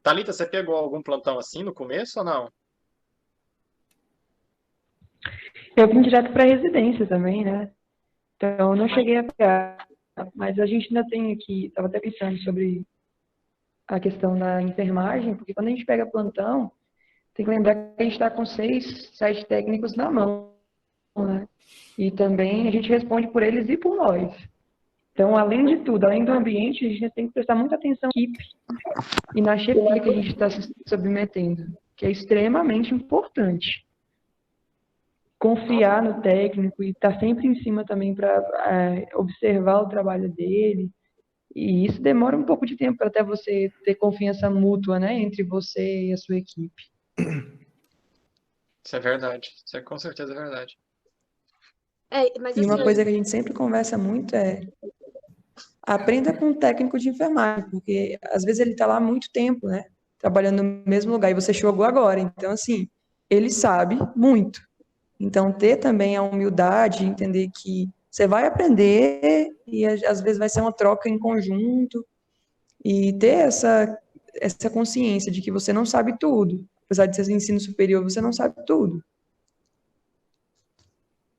Thalita, você pegou algum plantão assim no começo ou não? Eu vim direto para residência também, né? Então, eu não cheguei a pegar, mas a gente ainda tem aqui, estava até pensando sobre a questão da enfermagem, porque quando a gente pega plantão, tem que lembrar que a gente está com 6, 7 técnicos na mão, né? E também a gente responde por eles e por nós. Então, além de tudo, além do ambiente, a gente tem que prestar muita atenção na equipe e na chefia que a gente está se submetendo, que é extremamente importante. Confiar no técnico e estar sempre em cima também para observar o trabalho dele. E isso demora um pouco de tempo para até você ter confiança mútua, né, entre você e a sua equipe. Isso é verdade. Isso é com certeza verdade. Mas E uma assim, coisa que a gente sempre conversa muito é aprenda com o técnico de enfermagem, porque às vezes ele está lá há muito tempo, né, trabalhando no mesmo lugar e você chegou agora. Então, assim, ele sabe muito. Então, ter também a humildade, entender que você vai aprender e às vezes vai ser uma troca em conjunto e ter essa consciência de que você não sabe tudo. Apesar de ser ensino superior, você não sabe tudo.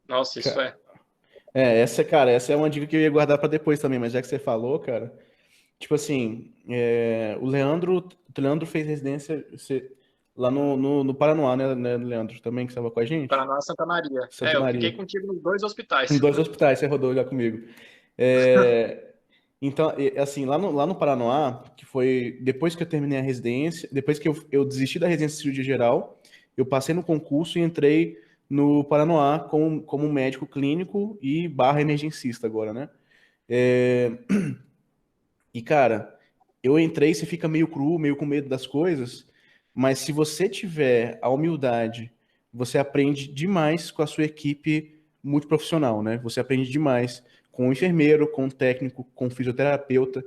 Nossa, isso é. Cara, essa é uma dica que eu ia guardar para depois também, mas já que você falou, cara, tipo assim, o Leandro fez residência lá no Paranoá, né, Leandro? Também que estava com a gente? Paraná, Santa Maria. Santa Eu fiquei Maria. contigo nos 2 Em hospitais. 2 hospitais, você rodou já comigo. Então, assim, lá no Paranoá, que foi depois que eu terminei a residência, depois que eu desisti da residência de cirurgia geral, eu passei no concurso e entrei no Paranoá como médico clínico e barra emergencista agora, né? E, cara, eu entrei, você fica meio cru, meio com medo das coisas, mas se você tiver a humildade, você aprende demais com a sua equipe multiprofissional, né? Você aprende demais com o enfermeiro, com o técnico, com o fisioterapeuta.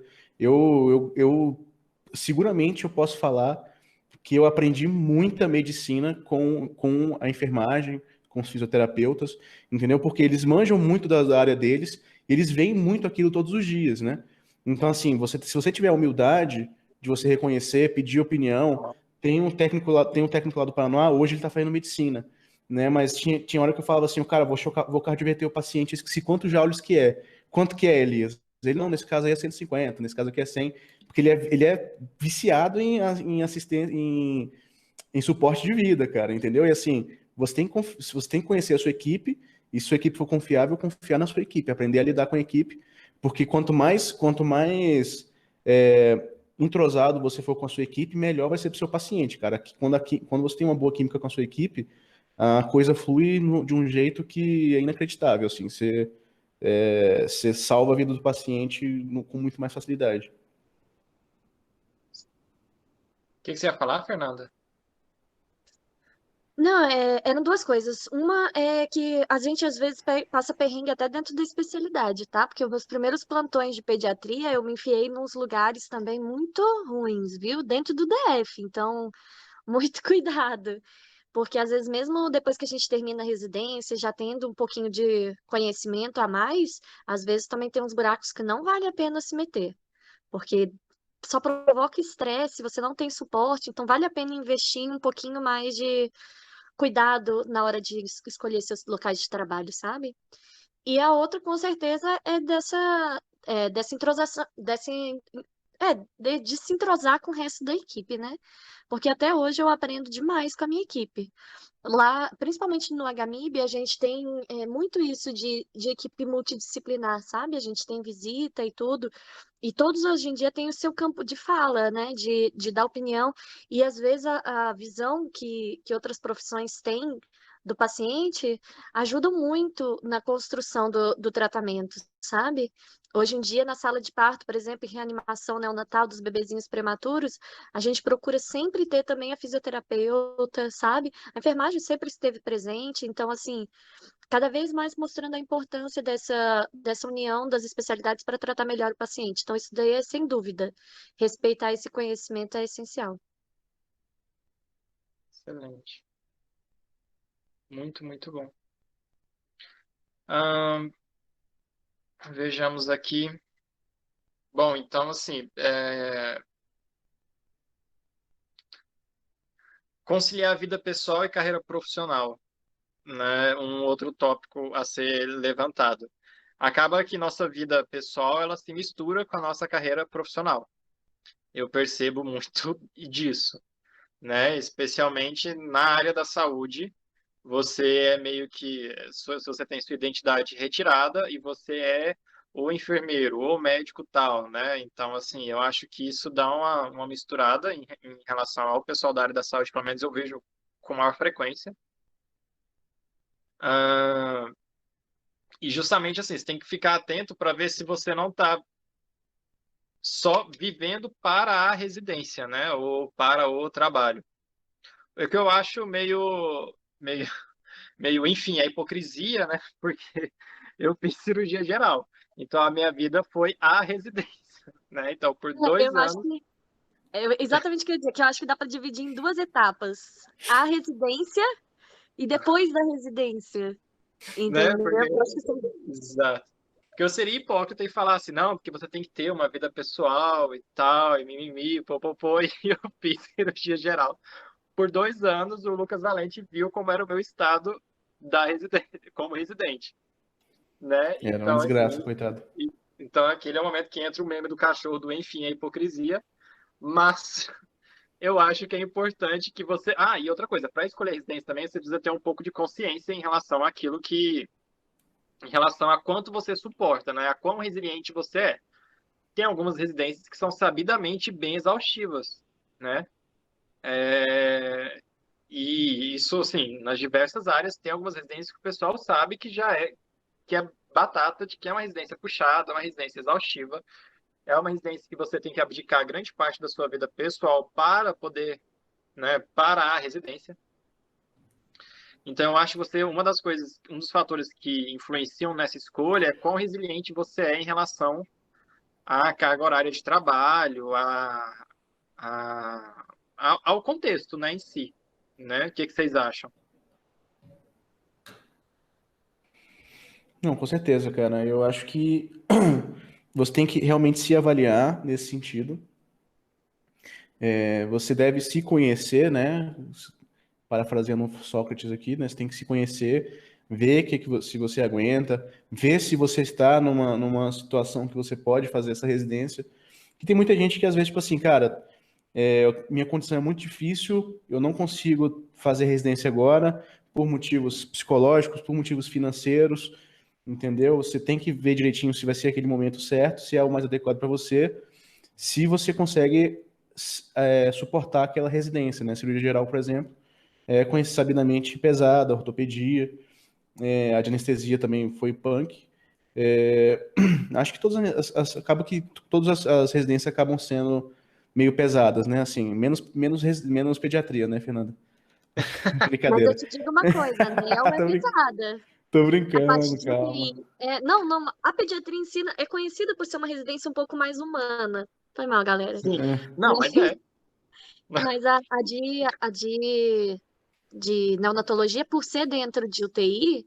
Seguramente eu posso falar que eu aprendi muita medicina com a enfermagem, com os fisioterapeutas, entendeu? Porque eles manjam muito da área deles, eles veem muito aquilo todos os dias, né? Então, assim, se você tiver a humildade de você reconhecer, pedir opinião, tem um técnico lá do Paraná, hoje ele está fazendo medicina, né? Mas tinha hora que eu falava assim, cara, vou cardioverter o paciente, esqueci quantos joules que é. Quanto que é, Elias? Ele, não, nesse caso aí é 150, nesse caso aqui é 100, porque ele é viciado em assistência, em suporte de vida, cara, entendeu? E assim, você tem que conhecer a sua equipe, e se sua equipe for confiável, confiar na sua equipe, aprender a lidar com a equipe, porque quanto mais entrosado você for com a sua equipe, melhor vai ser para o seu paciente, cara. Quando você tem uma boa química com a sua equipe, a coisa flui de um jeito que é inacreditável, assim, você salva a vida do paciente com muito mais facilidade. O que você ia falar, Fernanda? não, eram duas coisas. Uma é que a gente às vezes passa perrengue até dentro da especialidade, tá? Porque os meus primeiros plantões de pediatria eu me enfiei nos lugares também muito ruins, viu? Dentro do DF. Então, muito cuidado. Porque às vezes, mesmo depois que a gente termina a residência, já tendo um pouquinho de conhecimento a mais, às vezes também tem uns buracos que não vale a pena se meter. Porque só provoca estresse, você não tem suporte, então vale a pena investir em um pouquinho mais de cuidado na hora de escolher seus locais de trabalho, sabe? E a outra, com certeza, é dessa entrosação, de se entrosar com o resto da equipe, né? Porque até hoje eu aprendo demais com a minha equipe. Lá, principalmente no HMIB, a gente tem muito isso de equipe multidisciplinar, sabe? A gente tem visita e tudo. E todos hoje em dia têm o seu campo de fala, né? De dar opinião. E às vezes a visão que outras profissões têm do paciente ajudam muito na construção do tratamento, sabe? Hoje em dia, na sala de parto, por exemplo, em reanimação neonatal dos bebezinhos prematuros, a gente procura sempre ter também a fisioterapeuta, sabe? A enfermagem sempre esteve presente, então, assim, cada vez mais mostrando a importância dessa união das especialidades para tratar melhor o paciente. Então, isso daí é sem dúvida. Respeitar esse conhecimento é essencial. Excelente. Muito, muito bom. Ahn, vejamos aqui. Bom, então, assim, conciliar a vida pessoal e carreira profissional, né? Um outro tópico a ser levantado. Acaba que nossa vida pessoal, ela se mistura com a nossa carreira profissional. Eu percebo muito disso, né? Especialmente na área da saúde, você é meio que, se você tem sua identidade retirada e você é o enfermeiro ou médico tal, né? Então, assim, eu acho que isso dá uma misturada em relação ao pessoal da área da saúde, pelo menos eu vejo com maior frequência. Ah, e justamente assim, você tem que ficar atento para ver se você não está só vivendo para a residência, né? Ou para o trabalho. O que eu acho meio, enfim, a hipocrisia, né? Porque eu fiz cirurgia geral. Então, a minha vida foi a residência, né? Então, por 2 Eu acho anos, que exatamente o que eu ia dizer, que eu acho que dá para dividir em 2 etapas. A residência e depois da residência. né? Entendeu? Porque, Eu acho que são exato. Porque eu seria hipócrita e falar assim, não, porque você tem que ter uma vida pessoal e tal, e mimimi, popopô, e eu fiz cirurgia geral. Por 2 anos, o Lucas Valente viu como era o meu estado da residência, como residente, né? Era uma Então, desgraça, assim, coitado. então aquele é o momento que entra o meme do cachorro do enfim, a hipocrisia, mas eu acho que é importante que você... Ah, e outra coisa, para escolher residência também, você precisa ter um pouco de consciência em relação àquilo que... em relação a quanto você suporta, né? A quão resiliente você é. Tem algumas residências que são sabidamente bem exaustivas, né? E isso, assim, nas diversas áreas, tem algumas residências que o pessoal sabe que é batata, de que é uma residência puxada, uma residência exaustiva, é uma residência que você tem que abdicar grande parte da sua vida pessoal para poder, né, parar a residência. Então, eu acho que uma das coisas, um dos fatores que influenciam nessa escolha é quão resiliente você é em relação à carga horária de trabalho, ao contexto, né, em si, né? O que vocês acham? Não, com certeza, cara. Eu acho que você tem que realmente se avaliar nesse sentido. Você deve se conhecer, né? Parafraseando Sócrates aqui, né? Você tem que se conhecer, ver se você aguenta, ver se você está numa situação que você pode fazer essa residência. E tem muita gente que às vezes, tipo assim, cara, minha condição é muito difícil, eu não consigo fazer residência agora por motivos psicológicos, por motivos financeiros, entendeu? Você tem que ver direitinho se vai ser aquele momento certo, se é o mais adequado para você, se você consegue suportar aquela residência, né? Cirurgia geral, por exemplo, conhece sabidamente pesada, ortopedia, a de anestesia também foi punk. Acho que acaba que todas as residências acabam sendo meio pesadas, né? Assim, menos pediatria, né, Fernanda? Mas eu Brincadeira. te digo uma coisa, a Nel é tô, brin- pesada. tô A parte brincando, de calma. UTI. Não, não, a pediatria em si é conhecida por ser uma residência um pouco mais humana. Foi mal, galera. Sim. É, Não, mas é. Mas a de neonatologia, por ser dentro de UTI,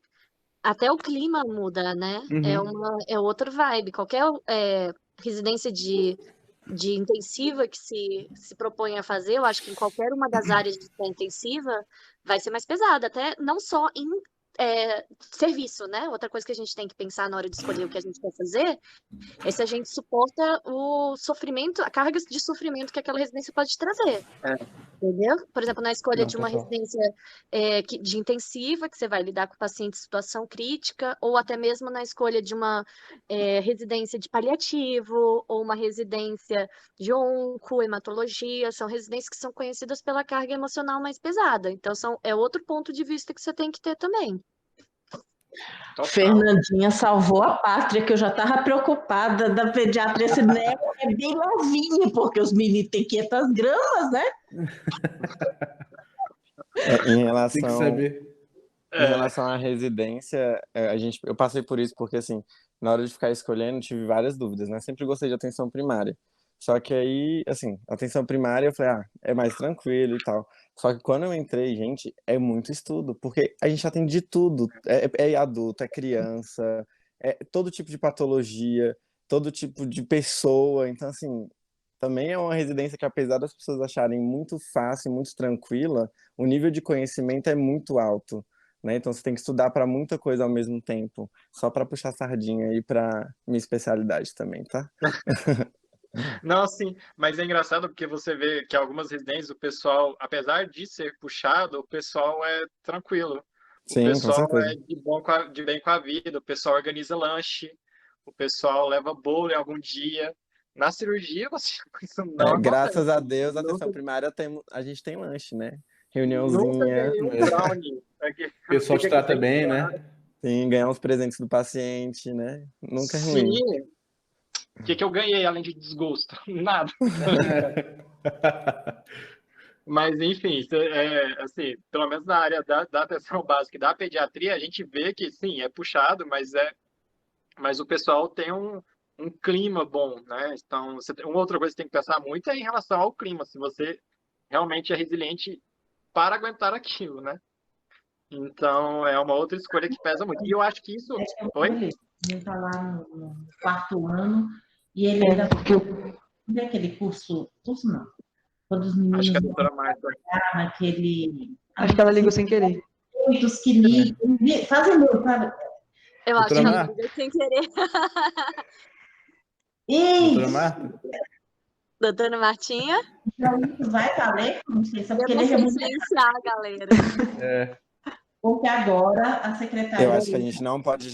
até o clima muda, né? uhum. É outro vibe. Qualquer residência de intensiva que se propõe a fazer, eu acho que em qualquer uma das áreas de intensiva vai ser mais pesada, até não só serviço, né? Outra coisa que a gente tem que pensar na hora de escolher o que a gente quer fazer é se a gente suporta o sofrimento, a carga de sofrimento que aquela residência pode trazer. Entendeu? Por exemplo, na escolha Não, de uma total. residência de intensiva, que você vai lidar com paciente em situação crítica, ou até mesmo na escolha de uma residência de paliativo, ou uma residência de onco, hematologia, são residências que são conhecidas pela carga emocional mais pesada. Então, é outro ponto de vista que você tem que ter também. Total. Fernandinha salvou a pátria, que eu já estava preocupada da pediatria. Esse neto é bem novinho, porque os meninos têm 500 gramas, né? Em Tem que relação, saber. em relação à residência, eu passei por isso porque, assim, na hora de ficar escolhendo, tive várias dúvidas, né? Sempre gostei de atenção primária. Só que aí, assim, atenção primária, eu falei, é mais tranquilo e tal. Só que quando eu entrei, gente, é muito estudo, porque a gente atende de tudo. É adulto, é criança, é todo tipo de patologia, todo tipo de pessoa. Então, assim, também é uma residência que, apesar das pessoas acharem muito fácil, muito tranquila, o nível de conhecimento é muito alto, né? Então, você tem que estudar para muita coisa ao mesmo tempo, só para puxar sardinha aí para minha especialidade também, tá? Não, sim, mas é engraçado porque você vê que algumas residências, o pessoal, apesar de ser puxado, o pessoal é tranquilo. O Sim, com pessoal certeza. é de bem com a vida, o pessoal organiza lanche, o pessoal leva bolo em algum dia. Na cirurgia, isso não Graças a acontece. Deus, a atenção Nunca, primária a gente tem lanche, né? nunca Reuniãozinha, ganhei um É. brownie. O pessoal te Fica aqui trata bem, sentado. né? sim, ganhar os presentes do paciente, né? Nunca é ruim. Sim. O que eu ganhei além de desgosto? Nada. Mas, enfim, assim, pelo menos na área da atenção básica e da pediatria, a gente vê que, sim, é puxado, mas o pessoal tem um clima bom, né? Então, uma outra coisa que tem que pensar muito é em relação ao clima, se você realmente é resiliente para aguentar aquilo, né? Então, é uma outra escolha que pesa muito. E eu acho que isso... Oi? Ele está lá no quarto ano e ele ainda Porque não é aquele curso não. Quando os Acho que a meninos doutora Marta... naquele. acho que ela ligou sem querer. Muitos que ligam, fazem meu, sabe? Eu acho Doutora que ela Marta? ligou sem querer. Doutora Isso! Marta? Doutora Martinha, Então, isso vai valer, não sei, só eu porque não ele é sei remunerado, silenciar a galera. É. porque agora a Eu secretária acho que a gente não pode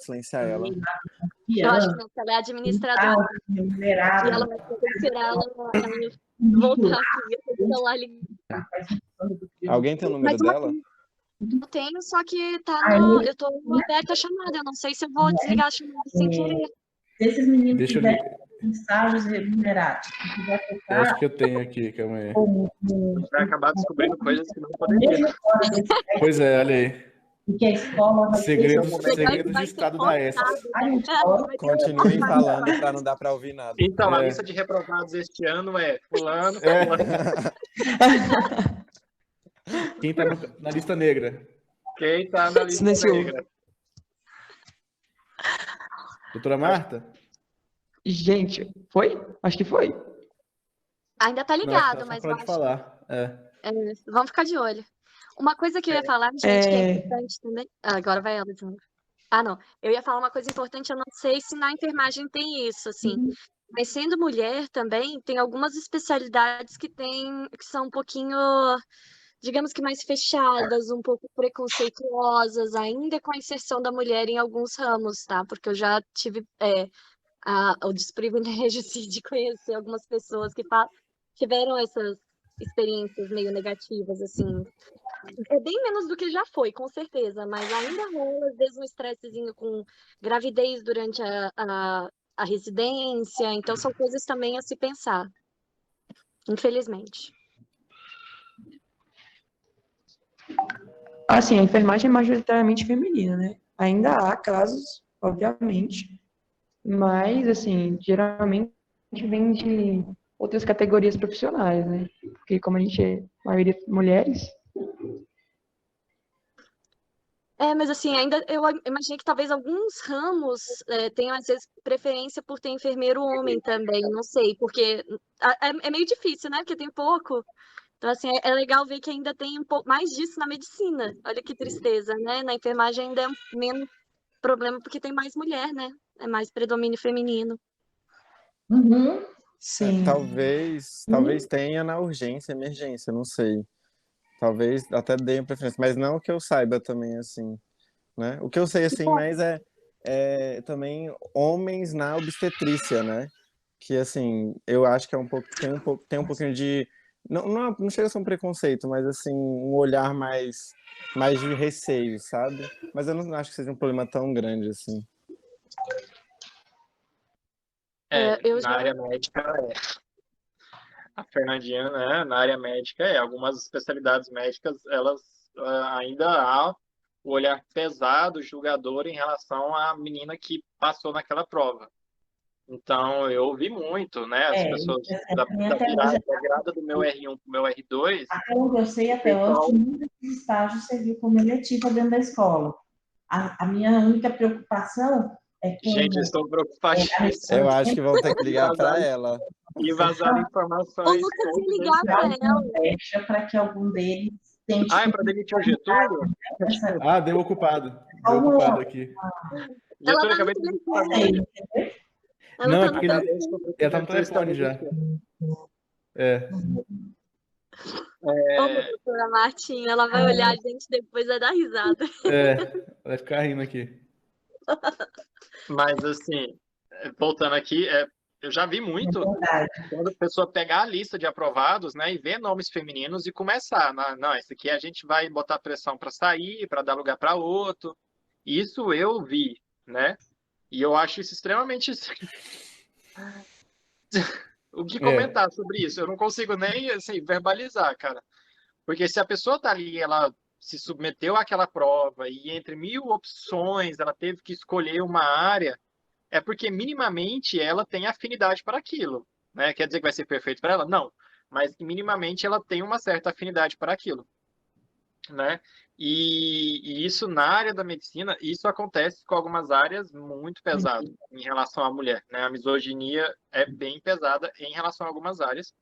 silenciar ela. Eu acho que Pian não, porque ela é está administradora. E remunerada. ela vai ter que esperar ela voltar aqui com o celular ligado. Alguém tem o número Mas uma dela? eu tenho, só que tá Aí, eu tô aberta a chamada. Eu não sei se eu vou desligar a chamada sem querer. se esses meninos Deixa eu fizerem ligar. estágios remunerados, se quiser Eu acho tocar, que eu tenho aqui, calma aí. Vai acabar descobrindo coisas que não a poderia. mesma hora desse Pois é, olha aí. que a escola vai ter Segredos, Você segredos de vai ser estado da ESC. cortado. a escola. Vai ter Continuem cortado. falando para não dar para ouvir nada. Então, a É. lista de reprovados este ano é fulano, É. fulano. Quem tá na lista negra? Quem tá na lista Silenciou. negra? Doutora Marta? Gente, foi? Acho que foi. Ainda tá Não, ligado, só mas eu pode acho falar. vamos ficar de olho. Uma coisa que eu ia falar, gente, que é importante também. Agora vai ela de novo. Não. Eu ia falar uma coisa importante, eu não sei se na enfermagem tem isso, assim. Mas sendo mulher também, tem algumas especialidades que são um pouquinho, digamos que mais fechadas, um pouco preconceituosas, ainda com a inserção da mulher em alguns ramos, tá? Porque eu já tive o desprivilégio assim, de conhecer algumas pessoas que tiveram essas experiências meio negativas, assim. É bem menos do que já foi, com certeza, mas ainda rola, às vezes, um estressezinho com gravidez durante a residência, então são coisas também a se pensar, infelizmente. Assim, a enfermagem é majoritariamente feminina, né? Ainda há casos, obviamente, mas, assim, geralmente vem de outras categorias profissionais, né? Porque como a gente é a maioria mulheres, Mas assim, ainda eu imaginei que talvez alguns ramos tenham, às vezes, preferência por ter enfermeiro homem também, não sei, porque é meio difícil, né? Porque tem pouco. Então, assim, é legal ver que ainda tem um pouco mais disso na medicina. Olha que tristeza, né? Na enfermagem ainda é menos problema porque tem mais mulher, né? É mais predomínio feminino. Uhum, sim. Talvez tenha na urgência, emergência, não sei. Talvez até dê preferência, mas não que eu saiba também, assim, né? O que eu sei, assim, mais é também homens na obstetrícia, né? Que, assim, eu acho que tem um pouquinho de... Não chega a ser um preconceito, mas, assim, um olhar mais de receio, sabe? Mas eu não acho que seja um problema tão grande, assim. Eu Na já área médica, a Fernandinha, né, na área médica, algumas especialidades médicas, elas ainda há o olhar pesado, julgador em relação à menina que passou naquela prova. Então, eu ouvi muito, né, as pessoas da virada do meu R1 para o meu R2, até onde eu sei, até pessoal... hoje, nenhum desses estágios serviu como eletiva dentro da escola. A minha única preocupação é com Gente, eu estou preocupadíssimo. Eu acho que vão ter que ligar para ela. E vazar O informações. Lucas ia ligar para ela. brecha para que algum deles tente. É para demitir o Getúlio? Ah, deu ocupado. Deu ocupado aqui. Ela Getúlio, tá acabei no de telefone. Ela Não, tá é no porque telefone. ela tá no telefone já. É. Ô, doutora Martinha, ela vai olhar a gente depois, vai dar risada. Vai ficar rindo aqui. Mas, assim, voltando aqui, eu já vi muito quando a pessoa pegar a lista de aprovados, né, e ver nomes femininos e começar. Não, esse aqui a gente vai botar pressão para sair, para dar lugar para outro. Isso eu vi, né? E eu acho isso extremamente... O que comentar sobre isso? Eu não consigo nem, assim, verbalizar, cara. Porque se a pessoa tá ali, ela se submeteu àquela prova e entre 1000 opções ela teve que escolher uma área, é porque minimamente ela tem afinidade para aquilo, né? Quer dizer que vai ser perfeito para ela? Não, mas minimamente ela tem uma certa afinidade para aquilo, né? E isso na área da medicina, isso acontece com algumas áreas muito pesado em relação à mulher, né? A misoginia é bem pesada em relação a algumas áreas,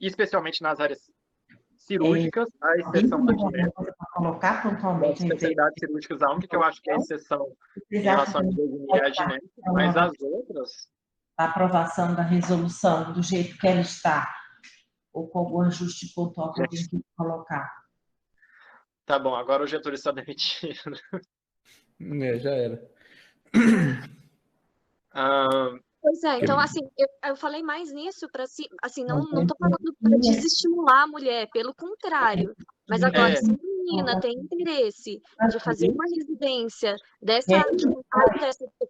e especialmente nas áreas cirúrgicas, a exceção da gineco. Colocar Das pontualmente especialidades cirúrgicas, a única que eu acho que é exceção em relação à misoginia é a gineco, mas as outras... a aprovação da resolução do jeito que ela está, ou com algum ajuste pontual que eu tenho que colocar. Tá bom, agora o Getúlio está demitido. Já era. Pois é, então, assim, eu falei mais nisso para assim, não tô falando para desestimular a mulher, pelo contrário. Mas agora, se a menina tem interesse de fazer uma residência dessa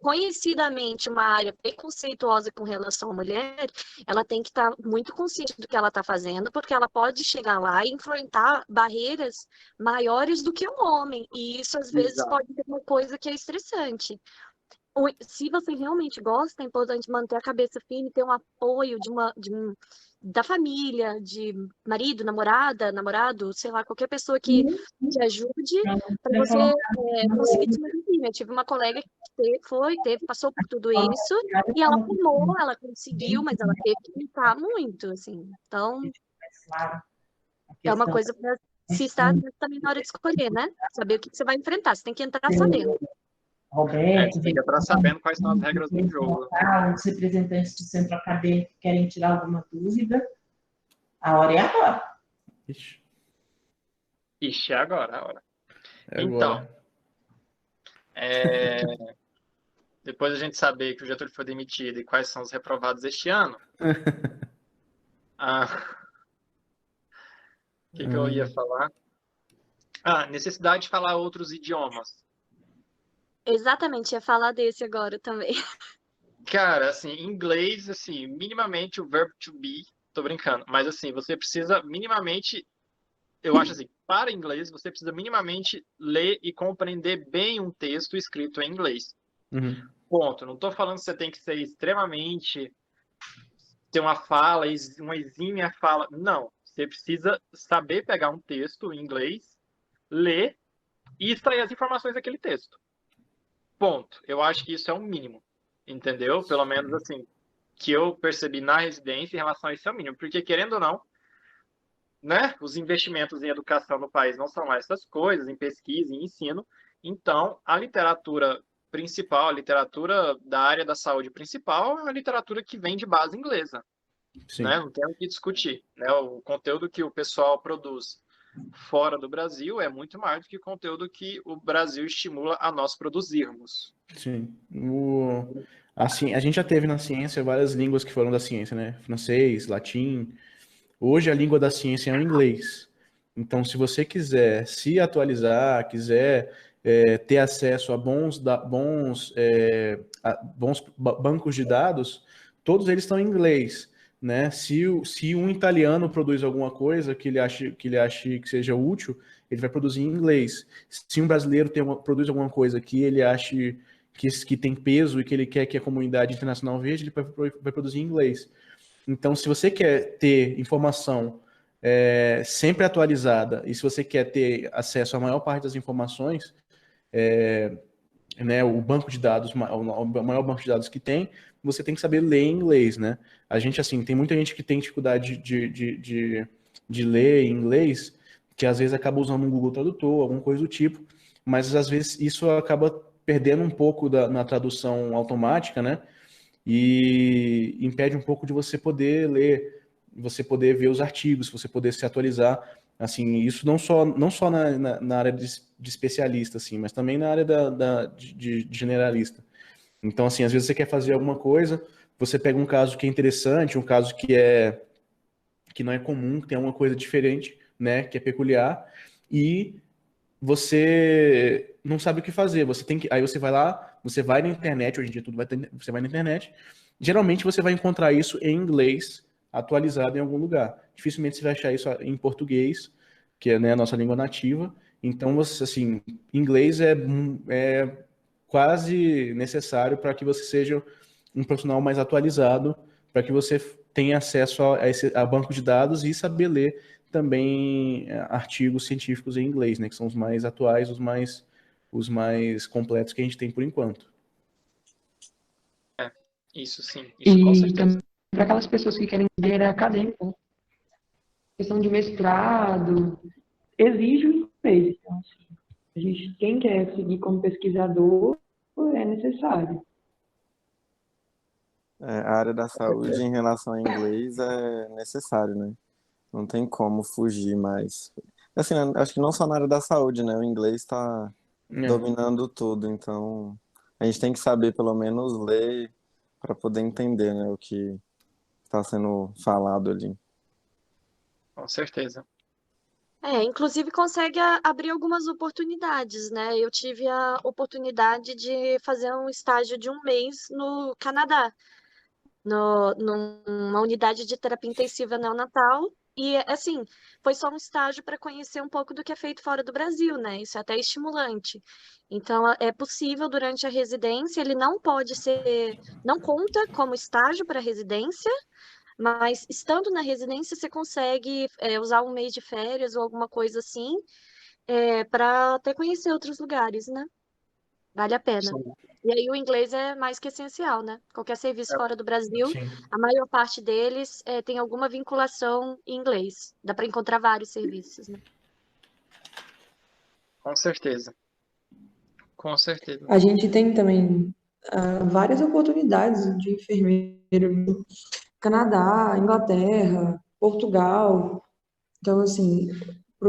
conhecidamente uma área preconceituosa com relação à mulher, ela tem que estar muito consciente do que ela está fazendo, porque ela pode chegar lá e enfrentar barreiras maiores do que um homem. E isso, às vezes, pode ser uma coisa que é estressante. Se você realmente gosta, é importante manter a cabeça firme, ter um apoio da família, de marido, namorado, sei lá, qualquer pessoa que te ajude para você conseguir se manter firme. Eu tive uma colega que passou por tudo isso e ela formou, ela conseguiu, mas ela teve que lutar muito, assim. Então, é uma coisa para se estar também na hora de escolher, né? Saber o que você vai enfrentar, você tem que entrar sabendo. Roberto, você está sabendo quais são as regras do jogo. Os representantes do centro acadêmico querem tirar alguma dúvida, a hora é agora. Ixi, é agora a hora. Então, depois a gente saber que o Getúlio foi demitido e quais são os reprovados este ano, o que eu ia falar? Necessidade de falar outros idiomas. Exatamente, ia falar desse agora também. Cara, assim, inglês, assim, minimamente o verbo to be, tô brincando, mas assim, você precisa minimamente, eu acho assim, para inglês, você precisa minimamente ler e compreender bem um texto escrito em inglês. Ponto. Não tô falando que você tem que ser extremamente, ter uma fala, uma exímia fala, não. Você precisa saber pegar um texto em inglês, ler e extrair as informações daquele texto. Ponto. Eu acho que isso é o mínimo. Entendeu? Pelo menos assim, que eu percebi na residência em relação a isso é o mínimo. Porque, querendo ou não, né, os investimentos em educação no país não são lá essas coisas, em pesquisa, em ensino. Então, a literatura principal, a literatura da área da saúde principal, é uma literatura que vem de base inglesa, Sim. né? Não tem o que discutir, né? O conteúdo que o pessoal produz fora do Brasil é muito mais do que o conteúdo que o Brasil estimula a nós produzirmos. Sim. Assim, a gente já teve na ciência várias línguas que foram da ciência, né? Francês, latim. Hoje a língua da ciência é o inglês. Então, se você quiser se atualizar, quiser ter acesso a bons bancos de dados, todos eles estão em inglês, né? Se um italiano produz alguma coisa que ele ache que seja útil, ele vai produzir em inglês. Se um brasileiro produz alguma coisa que ele ache que tem peso e que ele quer que a comunidade internacional veja, ele vai produzir em inglês. Então, se você quer ter informação sempre atualizada e se você quer ter acesso à maior parte das informações, né, o banco de dados, o maior banco de dados que tem, você tem que saber ler em inglês, né? A gente, assim, tem muita gente que tem dificuldade de ler em inglês, que às vezes acaba usando um Google Tradutor, alguma coisa do tipo, mas às vezes isso acaba perdendo um pouco na tradução automática, né? E impede um pouco de você poder ler, você poder ver os artigos, você poder se atualizar. Assim, isso não só na área de especialista, assim, mas também na área de generalista. Então, assim, às vezes você quer fazer alguma coisa, você pega um caso que é interessante, um caso que não é comum, que tem alguma coisa diferente, né, que é peculiar, e você não sabe o que fazer. Aí você vai lá, você vai na internet, hoje em dia tudo você vai na internet. Geralmente você vai encontrar isso em inglês, atualizado em algum lugar. Dificilmente você vai achar isso em português, que é, né, a nossa língua nativa. Então, você, assim, inglês é quase necessário para que você seja um profissional mais atualizado, para que você tenha acesso a banco de dados e saber ler também artigos científicos em inglês, né, que são os mais atuais, os mais completos que a gente tem por enquanto. Isso sim, isso com certeza. Para aquelas pessoas que querem carreira acadêmica, né? Questão de mestrado, exige o inglês. Então, assim, quem quer seguir como pesquisador, é necessário. A área da saúde em relação ao inglês é necessário, né? Não tem como fugir mais. Assim, acho que não só na área da saúde, né? O inglês está dominando tudo, então a gente tem que saber pelo menos ler para poder entender, né, o que está sendo falado ali. Com certeza. Inclusive consegue abrir algumas oportunidades, né? Eu tive a oportunidade de fazer um estágio de 1 mês no Canadá, numa unidade de terapia intensiva neonatal. E, assim, foi só um estágio para conhecer um pouco do que é feito fora do Brasil, né? Isso é até estimulante. Então, é possível durante a residência, ele não conta como estágio para residência, mas estando na residência, você consegue usar 1 mês de férias ou alguma coisa assim, para até conhecer outros lugares, né? Vale a pena. Sim. E aí o inglês é mais que essencial, né? Qualquer serviço fora do Brasil, Sim. a maior parte deles tem alguma vinculação em inglês. Dá para encontrar vários serviços, né? Com certeza. Com certeza. A gente tem também várias oportunidades de enfermeiro no Canadá, Inglaterra, Portugal. Então, assim,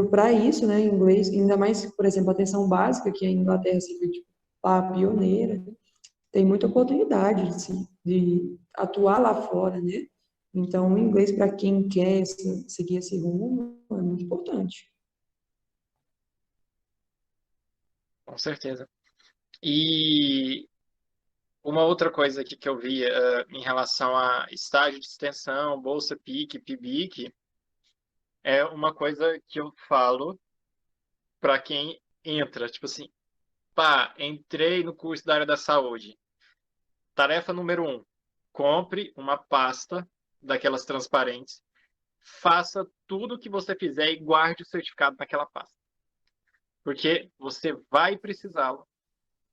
para isso, né, inglês, ainda mais, por exemplo, a atenção básica, que a Inglaterra sempre tipo, a pioneira, né? Tem muita oportunidade de atuar lá fora, né? Então, o inglês, para quem quer seguir esse rumo, é muito importante. Com certeza. E uma outra coisa aqui que eu vi em relação a estágio de extensão, bolsa PIC, PIBIC, é uma coisa que eu falo para quem entra, tipo assim, pá, entrei no curso da área da saúde. Tarefa número 1, compre uma pasta daquelas transparentes, faça tudo o que você fizer e guarde o certificado naquela pasta. Porque você vai precisá-lo,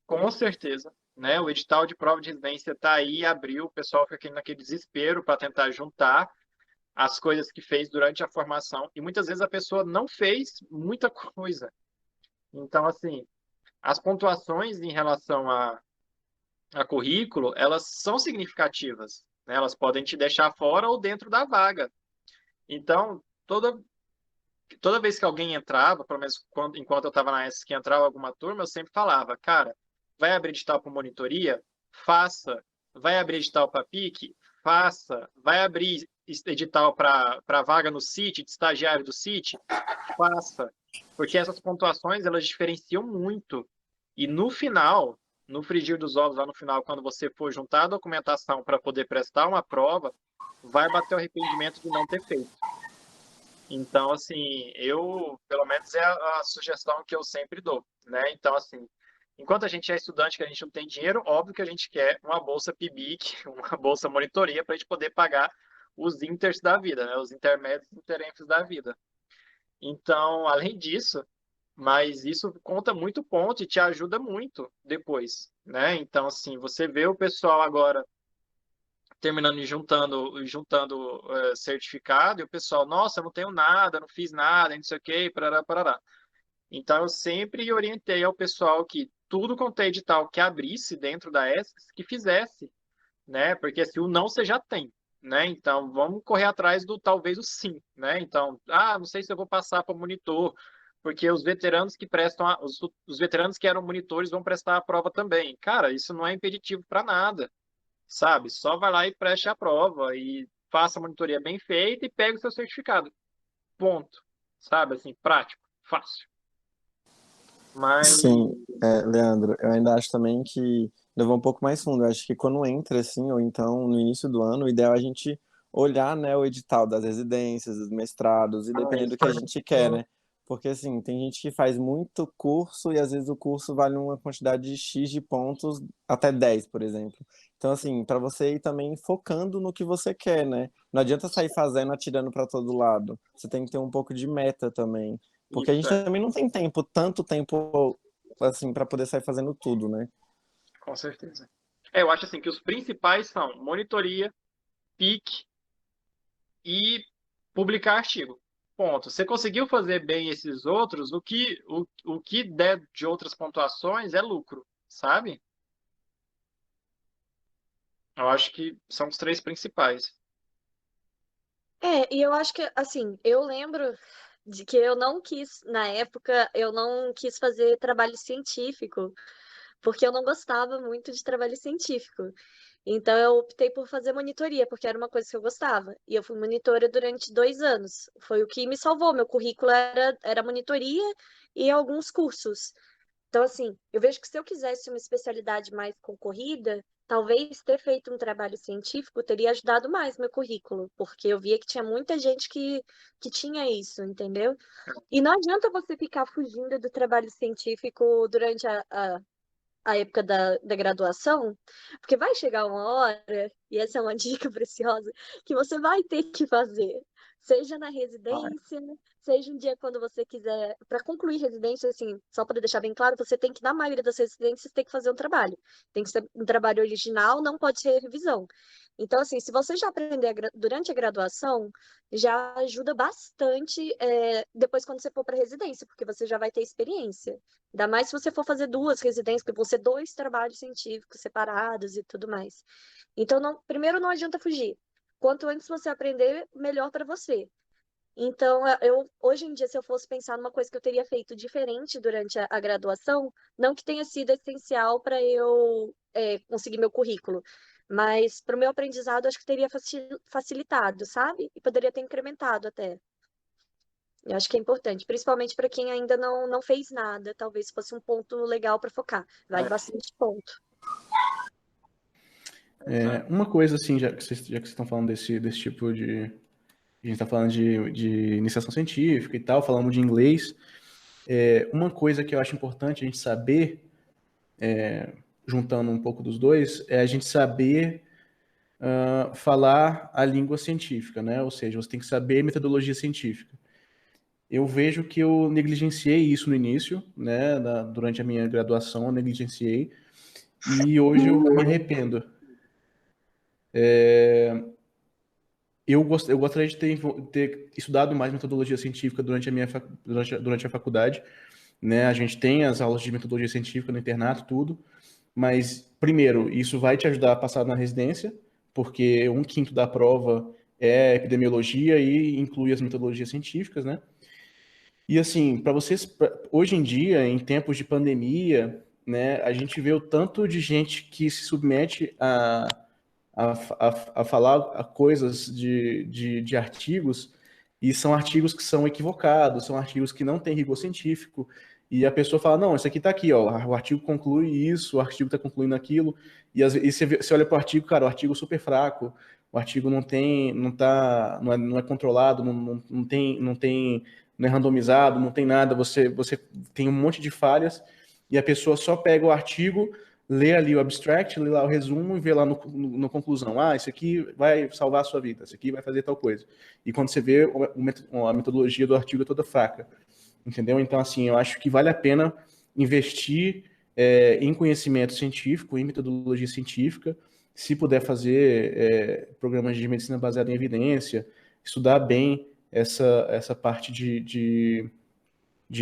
com certeza, né? O edital de prova de residência está aí, abriu, o pessoal fica naquele desespero para tentar juntar, as coisas que fez durante a formação, e muitas vezes a pessoa não fez muita coisa. Então, assim, as pontuações em relação a currículo, elas são significativas, né? Elas podem te deixar fora ou dentro da vaga. Então, toda vez que alguém entrava, pelo menos enquanto eu estava na ESC, que entrava alguma turma, eu sempre falava, cara, vai abrir edital para monitoria? Faça. Vai abrir edital para PIC? Faça. Vai abrir edital para vaga no CIT, de estagiário do CIT? Faça. Porque essas pontuações, elas diferenciam muito. E no final, no frigir dos ovos, lá no final, quando você for juntar a documentação para poder prestar uma prova, vai bater o arrependimento de não ter feito. Então, assim, pelo menos é a sugestão que eu sempre dou, né? Então, assim, enquanto a gente é estudante, que a gente não tem dinheiro, óbvio que a gente quer uma bolsa PIBIC, uma bolsa monitoria, para a gente poder pagar os inters da vida, né? Os intermédios e interentes da vida. Então, além disso, mas isso conta muito ponto e te ajuda muito depois, né? Então, assim, você vê o pessoal agora terminando e juntando certificado, e o pessoal, nossa, eu não tenho nada, não fiz nada, não sei o quê, parará, parará. Então, eu sempre orientei ao pessoal que tudo quanto é edital que abrisse dentro da ESCS, que fizesse, né? Porque assim, o não você já tem, né? Então, vamos correr atrás do talvez o sim, né? Então, não sei se eu vou passar para monitor, porque os veteranos que prestam, os veteranos que eram monitores vão prestar a prova também. Cara, isso não é impeditivo para nada, sabe? Só vai lá e preste a prova e faça a monitoria bem feita e pegue o seu certificado. Ponto. Sabe? Assim, prático, fácil. Mas... Sim, Leandro, eu ainda acho também que levou um pouco mais fundo. Eu acho que quando entra, assim, ou então no início do ano, o ideal é a gente olhar, né, o edital das residências, dos mestrados, e dependendo do que a gente quer, né? Porque, assim, tem gente que faz muito curso e às vezes o curso vale uma quantidade de X de pontos, até 10, por exemplo. Então, assim, para você ir também focando no que você quer, né? Não adianta sair fazendo, atirando para todo lado. Você tem que ter um pouco de meta também. Porque a gente também não tem tanto tempo, assim, para poder sair fazendo tudo, né? Com certeza. Eu acho assim que os principais são monitoria, PIC e publicar artigo. Ponto. Você conseguiu fazer bem esses outros, o que der de outras pontuações é lucro, sabe? Eu acho que são os três principais. E eu acho que, assim, eu lembro de que eu não quis, na época, eu não quis fazer trabalho científico, porque eu não gostava muito de trabalho científico. Então, eu optei por fazer monitoria, porque era uma coisa que eu gostava. E eu fui monitora durante 2 anos. Foi o que me salvou. Meu currículo era monitoria e alguns cursos. Então, assim, eu vejo que se eu quisesse uma especialidade mais concorrida, talvez ter feito um trabalho científico teria ajudado mais meu currículo, porque eu via que tinha muita gente que tinha isso, entendeu? E não adianta você ficar fugindo do trabalho científico durante a época da graduação, porque vai chegar uma hora, e essa é uma dica preciosa, que você vai ter que fazer. Seja na residência, seja um dia quando você quiser, para concluir residência, assim, só para deixar bem claro, você tem que, na maioria das residências, ter que fazer um trabalho. Tem que ser um trabalho original, não pode ser revisão. Então, assim, se você já aprender durante a graduação, já ajuda bastante depois quando você for para residência, porque você já vai ter experiência. Ainda mais se você for fazer 2 residências, porque vão ser 2 trabalhos científicos separados e tudo mais. Então, primeiro, não adianta fugir. Quanto antes você aprender, melhor para você. Então, hoje em dia, se eu fosse pensar numa coisa que eu teria feito diferente durante a graduação, não que tenha sido essencial para eu conseguir meu currículo, mas para o meu aprendizado, acho que teria facilitado, sabe? E poderia ter incrementado até. Eu acho que é importante, principalmente para quem ainda não fez nada, talvez fosse um ponto legal para focar. Vale bastante ponto. Uma coisa, assim, já que vocês estão falando desse tipo de... A gente está falando de iniciação científica e tal, falando de inglês. Uma coisa que eu acho importante a gente saber, juntando um pouco dos dois, é a gente saber falar a língua científica, né? Ou seja, você tem que saber metodologia científica. Eu vejo que eu negligenciei isso no início, né? Durante a minha graduação, eu negligenciei. E hoje eu me arrependo. eu gostaria de ter estudado mais metodologia científica durante a faculdade, né? A gente tem as aulas de metodologia científica no internato, tudo, mas, primeiro, isso vai te ajudar a passar na residência, porque 1/5 da prova é epidemiologia e inclui as metodologias científicas, né? E assim, para vocês, hoje em dia, em tempos de pandemia, né, a gente vê o tanto de gente que se submete a falar coisas de artigos, e são artigos que são equivocados, são artigos que não têm rigor científico, e a pessoa fala, não, isso aqui está aqui, ó, o artigo conclui isso, o artigo está concluindo aquilo, e às vezes você olha para o artigo, cara, o artigo é super fraco, o artigo não é controlado, não é randomizado, não tem nada, você tem um monte de falhas, e a pessoa só pega o artigo, lê ali o abstract, lê lá o resumo e vê lá no conclusão. Ah, isso aqui vai salvar a sua vida, isso aqui vai fazer tal coisa. E quando você vê, a metodologia do artigo é toda fraca. Entendeu? Então, assim, eu acho que vale a pena investir em conhecimento científico, em metodologia científica, se puder fazer programas de medicina baseada em evidência, estudar bem essa parte de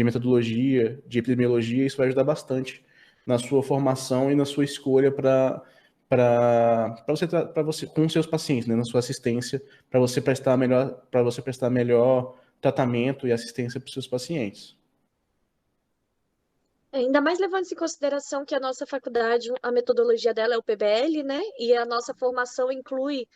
metodologia, de epidemiologia, isso vai ajudar bastante na sua formação e na sua escolha para você com os seus pacientes, né, na sua assistência, para você prestar melhor tratamento e assistência para os seus pacientes. Ainda mais levando em consideração que a nossa faculdade, a metodologia dela é o PBL, né? E a nossa formação inclui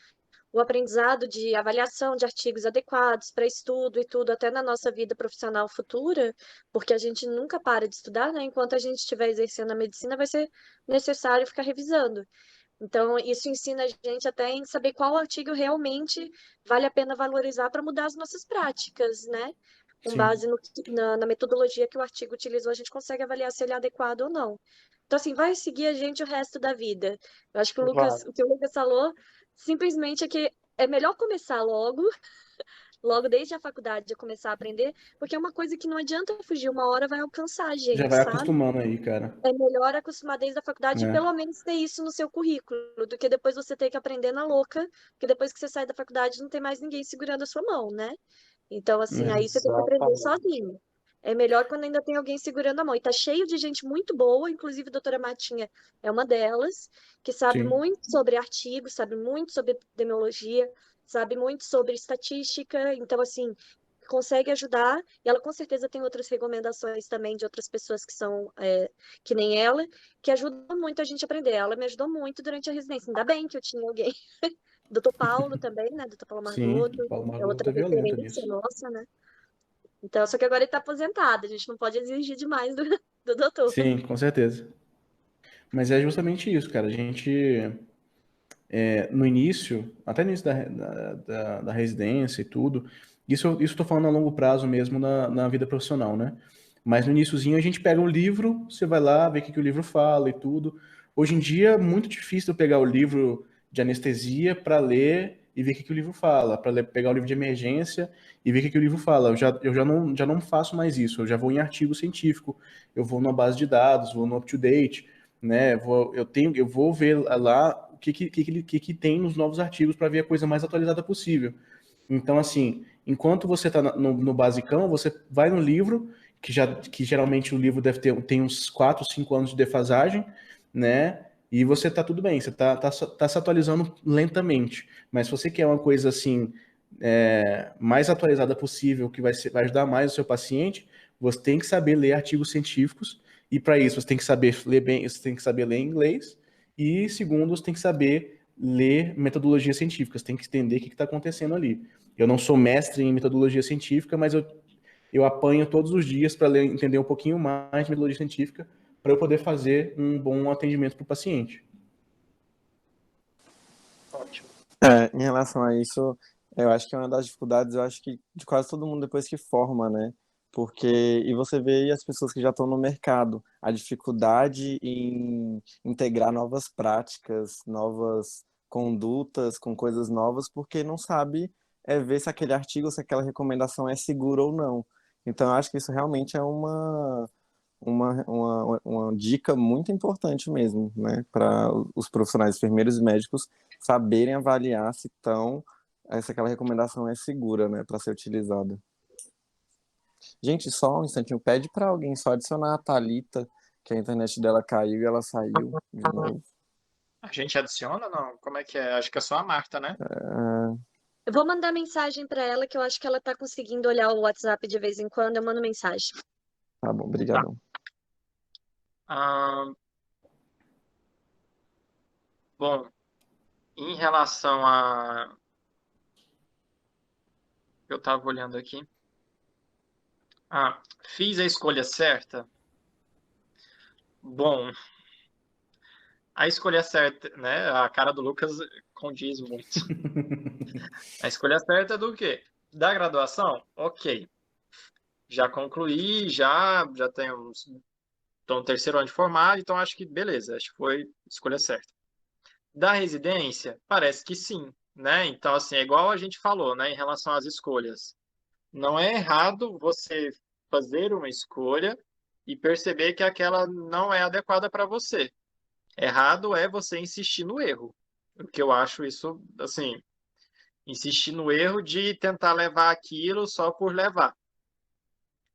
o aprendizado de avaliação de artigos adequados para estudo e tudo, até na nossa vida profissional futura, porque a gente nunca para de estudar, né? Enquanto a gente estiver exercendo a medicina, vai ser necessário ficar revisando. Então, isso ensina a gente até em saber qual artigo realmente vale a pena valorizar para mudar as nossas práticas, né? Com Sim. base na metodologia que o artigo utilizou, a gente consegue avaliar se ele é adequado ou não. Então, assim, vai seguir a gente o resto da vida. Eu acho que o que o Lucas falou, simplesmente é que é melhor começar logo desde a faculdade, a começar a aprender, porque é uma coisa que não adianta fugir, uma hora vai alcançar a Já gente, vai sabe? acostumando aí, cara. É melhor acostumar desde a faculdade e É. pelo menos ter isso no seu currículo, do que depois você ter que aprender na louca, porque depois que você sai da faculdade não tem mais ninguém segurando a sua mão, né? Então, assim, aí você tem que aprender sozinho. É melhor quando ainda tem alguém segurando a mão. E tá cheio de gente muito boa, inclusive a doutora Matinha é uma delas, que sabe Sim. muito sobre artigos, sabe muito sobre epidemiologia, sabe muito sobre estatística. Então, assim, consegue ajudar. E ela com certeza tem outras recomendações também de outras pessoas que são que nem ela, que ajudam muito a gente a aprender. Ela me ajudou muito durante a residência. Ainda bem que eu tinha alguém. Doutor Paulo também, né? Doutor Paulo Sim, Margoto, Paulo é Margoto outra é violento referência nisso. nossa, né? Então, só que agora ele tá aposentado, a gente não pode exigir demais do doutor. Sim, com certeza. Mas é justamente isso, cara. A gente, no início, até no início da residência e tudo, isso eu estou falando a longo prazo mesmo na vida profissional, né? Mas no iniciozinho a gente pega o livro, você vai lá, vê o que o livro fala e tudo. Hoje em dia é muito difícil eu pegar o livro de anestesia para ler e ver o que o livro fala, para pegar o livro de emergência e ver o que o livro fala. Eu já não faço mais isso, eu já vou em artigo científico, eu vou numa base de dados, vou no up-to-date, né? Eu vou ver lá o que tem nos novos artigos para ver a coisa mais atualizada possível. Então, assim, enquanto você está no basicão, você vai no livro, que geralmente o livro tem uns 4, 5 anos de defasagem, né? E você tá tudo bem, você tá se atualizando lentamente. Mas se você quer uma coisa assim, mais atualizada possível, que vai ajudar mais o seu paciente, você tem que saber ler artigos científicos, e para isso você tem que saber ler bem, você tem que saber ler inglês, e segundo, você tem que saber ler metodologia científica, você tem que entender o que está acontecendo ali. Eu não sou mestre em metodologia científica, mas eu apanho todos os dias para entender um pouquinho mais de metodologia científica para eu poder fazer um bom atendimento para o paciente. Ótimo. Em relação a isso, eu acho que é uma das dificuldades, eu acho que de quase todo mundo depois que forma, né? Porque, e você vê aí as pessoas que já estão no mercado, a dificuldade em integrar novas práticas, novas condutas com coisas novas, porque não sabe ver se aquele artigo, se aquela recomendação é segura ou não. Então, eu acho que isso realmente é uma dica muito importante mesmo, né? Para os profissionais enfermeiros e médicos saberem avaliar se estão aquela recomendação é segura, né, para ser utilizada. Gente, só um instantinho, pede para alguém só adicionar a Thalita, que a internet dela caiu e ela saiu de novo. A gente adiciona, não? Como é que é? Acho que é só a Marta, né? Eu vou mandar mensagem pra ela, que eu acho que ela tá conseguindo olhar o WhatsApp de vez em quando. Eu mando mensagem. Tá bom, obrigadão. Bom, em relação a... Eu tava olhando aqui. Fiz a escolha certa? Bom, a escolha certa, né? A cara do Lucas condiz muito. A escolha certa é do quê? Da graduação? Ok. Já concluí, já tenho tô no terceiro ano de formado, então acho que beleza, acho que foi a escolha certa. Da residência, parece que sim, né? Então, assim, é igual a gente falou, né, em relação às escolhas. Não é errado você fazer uma escolha e perceber que aquela não é adequada para você. Errado é você insistir no erro. O que eu acho isso, assim, insistir no erro de tentar levar aquilo só por levar,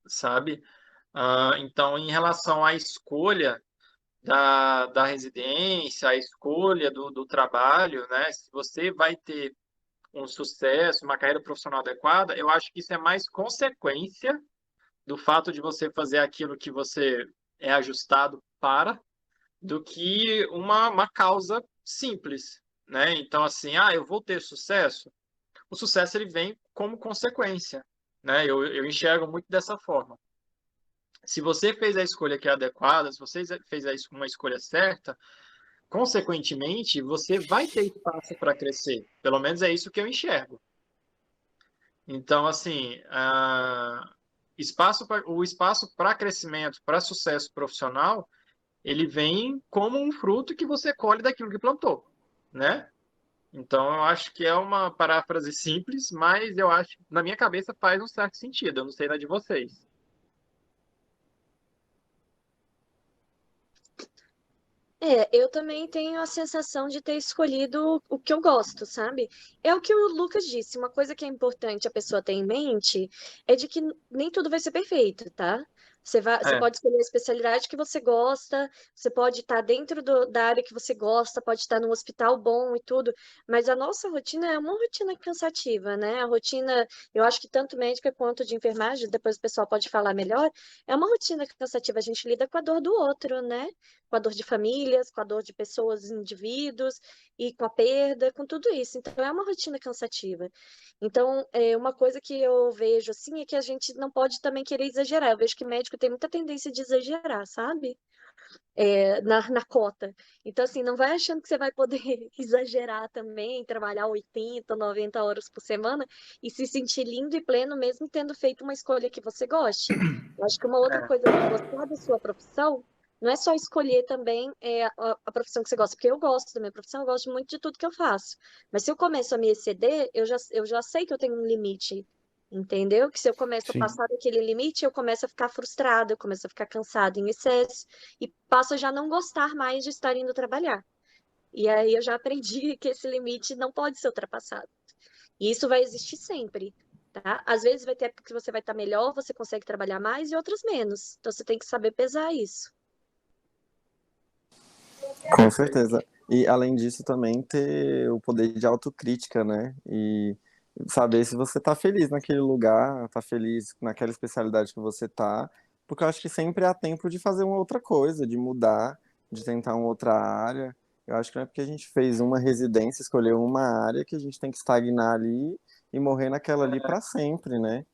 sabe? Então, em relação à escolha da residência, a escolha do trabalho, né? Se você vai ter um sucesso, uma carreira profissional adequada, eu acho que isso é mais consequência do fato de você fazer aquilo que você é ajustado para, do que uma causa simples, né? Então, assim, eu vou ter sucesso. O sucesso ele vem como consequência, né? Eu enxergo muito dessa forma. Se você fez a escolha que é adequada, se você fez uma escolha certa, consequentemente, você vai ter espaço para crescer. Pelo menos é isso que eu enxergo. Então, assim, o espaço para crescimento, para sucesso profissional, ele vem como um fruto que você colhe daquilo que plantou, né? Então, eu acho que é uma paráfrase simples, mas eu acho, na minha cabeça, faz um certo sentido. Eu não sei na de vocês. Eu também tenho a sensação de ter escolhido o que eu gosto, sabe? É o que o Lucas disse, uma coisa que é importante a pessoa ter em mente é de que nem tudo vai ser perfeito, tá? Você É, pode escolher a especialidade que você gosta, você pode estar dentro da área que você gosta, pode estar num hospital bom e tudo, mas a nossa rotina é uma rotina cansativa, né? A rotina, eu acho que tanto médica quanto de enfermagem, depois o pessoal pode falar melhor, é uma rotina cansativa, a gente lida com a dor do outro, né? Com a dor de famílias, com a dor de pessoas, indivíduos, e com a perda, com tudo isso. Então, é uma rotina cansativa. Então, uma coisa que eu vejo, assim, é que a gente não pode também querer exagerar. Eu vejo que médico tem muita tendência de exagerar, sabe? Na cota. Então, assim, não vai achando que você vai poder exagerar também, trabalhar 80, 90 horas por semana e se sentir lindo e pleno mesmo tendo feito uma escolha que você goste. Eu acho que uma outra é, coisa de gostar da sua profissão não é só escolher também a profissão que você gosta, porque eu gosto da minha profissão, eu gosto muito de tudo que eu faço. Mas se eu começo a me exceder, eu já sei que eu tenho um limite. Entendeu? Que se eu começo a Sim. passar daquele limite, eu começo a ficar frustrada, eu começo a ficar cansada em excesso e passo a já não gostar mais de estar indo trabalhar. E aí eu já aprendi que esse limite não pode ser ultrapassado. E isso vai existir sempre, tá? Às vezes vai ter época que você vai estar melhor, você consegue trabalhar mais e outras menos. Então você tem que saber pesar isso. Com certeza. E além disso, também ter o poder de autocrítica, né? E saber se você tá feliz naquele lugar, tá feliz naquela especialidade que você tá, porque eu acho que sempre há tempo de fazer uma outra coisa, de mudar, de tentar uma outra área. Eu acho que não é porque a gente fez uma residência, escolheu uma área, que a gente tem que estagnar ali e morrer naquela ali para sempre, né?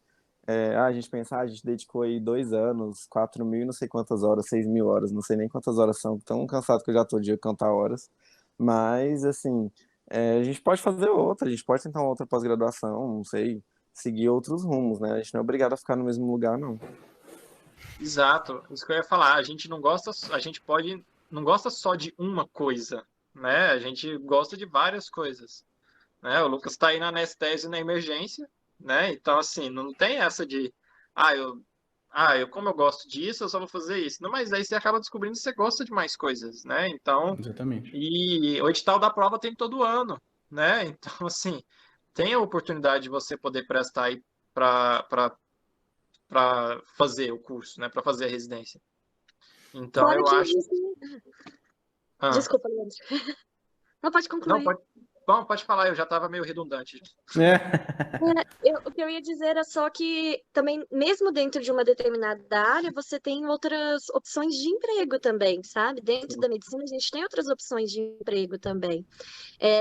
A gente pensa, a gente dedicou aí 2 anos, 4.000 e não sei quantas horas, 6.000 horas, não sei nem quantas horas são, tão cansado que eu já tô de contar horas. Mas, assim, a gente pode fazer outra, a gente pode tentar uma outra pós-graduação, não sei, seguir outros rumos, né? A gente não é obrigado a ficar no mesmo lugar, não. exato. Isso que eu ia falar. A gente não gosta, não gosta só de uma coisa, né? A gente gosta de várias coisas, né? O Lucas está aí na anestésio e na emergência, né? Então, assim, não tem essa de, ah, eu, como eu gosto disso, eu só vou fazer isso. Não, mas aí você acaba descobrindo que você gosta de mais coisas, né? Então, Exatamente. e o edital da prova tem todo ano, né? Então, assim, tem a oportunidade de você poder prestar aí para fazer o curso, né? Para fazer a residência. Então, Fora eu que acho... existem. Ah, Desculpa, Leandro. Não pode não, concluir. pode falar, eu já estava meio redundante. O que eu ia dizer era só que também, mesmo dentro de uma determinada área, você tem outras opções de emprego também, sabe? Dentro da medicina, a gente tem outras opções de emprego também.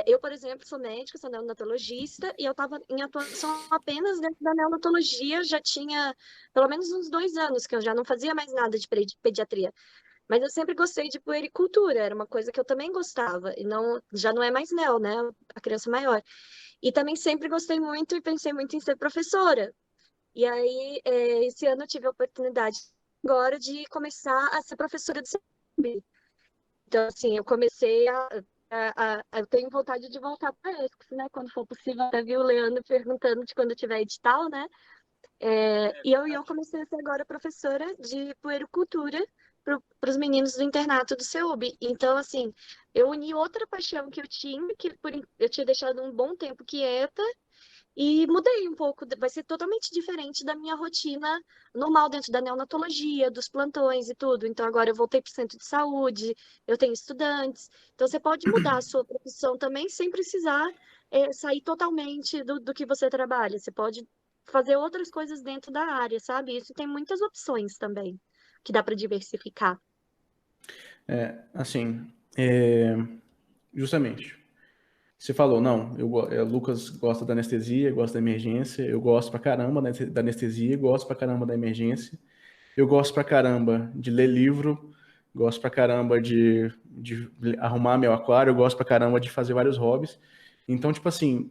Eu, por exemplo, sou médica, sou neonatologista, e eu estava em atuação apenas dentro da neonatologia, já tinha pelo menos uns 2 anos que eu já não fazia mais nada de pediatria. Mas eu sempre gostei de puericultura, era uma coisa que eu também gostava, e não, já não é mais neo, né? A criança maior. E também sempre gostei muito e pensei muito em ser professora. E aí, esse ano eu tive a oportunidade agora de começar a ser professora de CEB. Então, assim, eu comecei eu tenho vontade de voltar para a ESCS, né? Quando for possível, até vi o Leandro perguntando de quando tiver edital, né? E eu comecei a ser agora professora de puericultura para os meninos do internato do CEUB. Então, assim, eu uni outra paixão que eu tinha, eu tinha deixado um bom tempo quieta, e mudei um pouco, vai ser totalmente diferente da minha rotina normal dentro da neonatologia, dos plantões e tudo. Então agora eu voltei para o centro de saúde, eu tenho estudantes. Então você pode mudar a sua profissão também sem precisar sair totalmente do que você trabalha. Você pode fazer outras coisas dentro da área, sabe? Isso tem muitas opções também que dá para diversificar. Assim, justamente. Você falou, não, Lucas gosta da anestesia, gosta da emergência, eu gosto pra caramba da anestesia, gosto pra caramba da emergência, eu gosto pra caramba de ler livro, gosto pra caramba de arrumar meu aquário, eu gosto pra caramba de fazer vários hobbies. Então, tipo assim,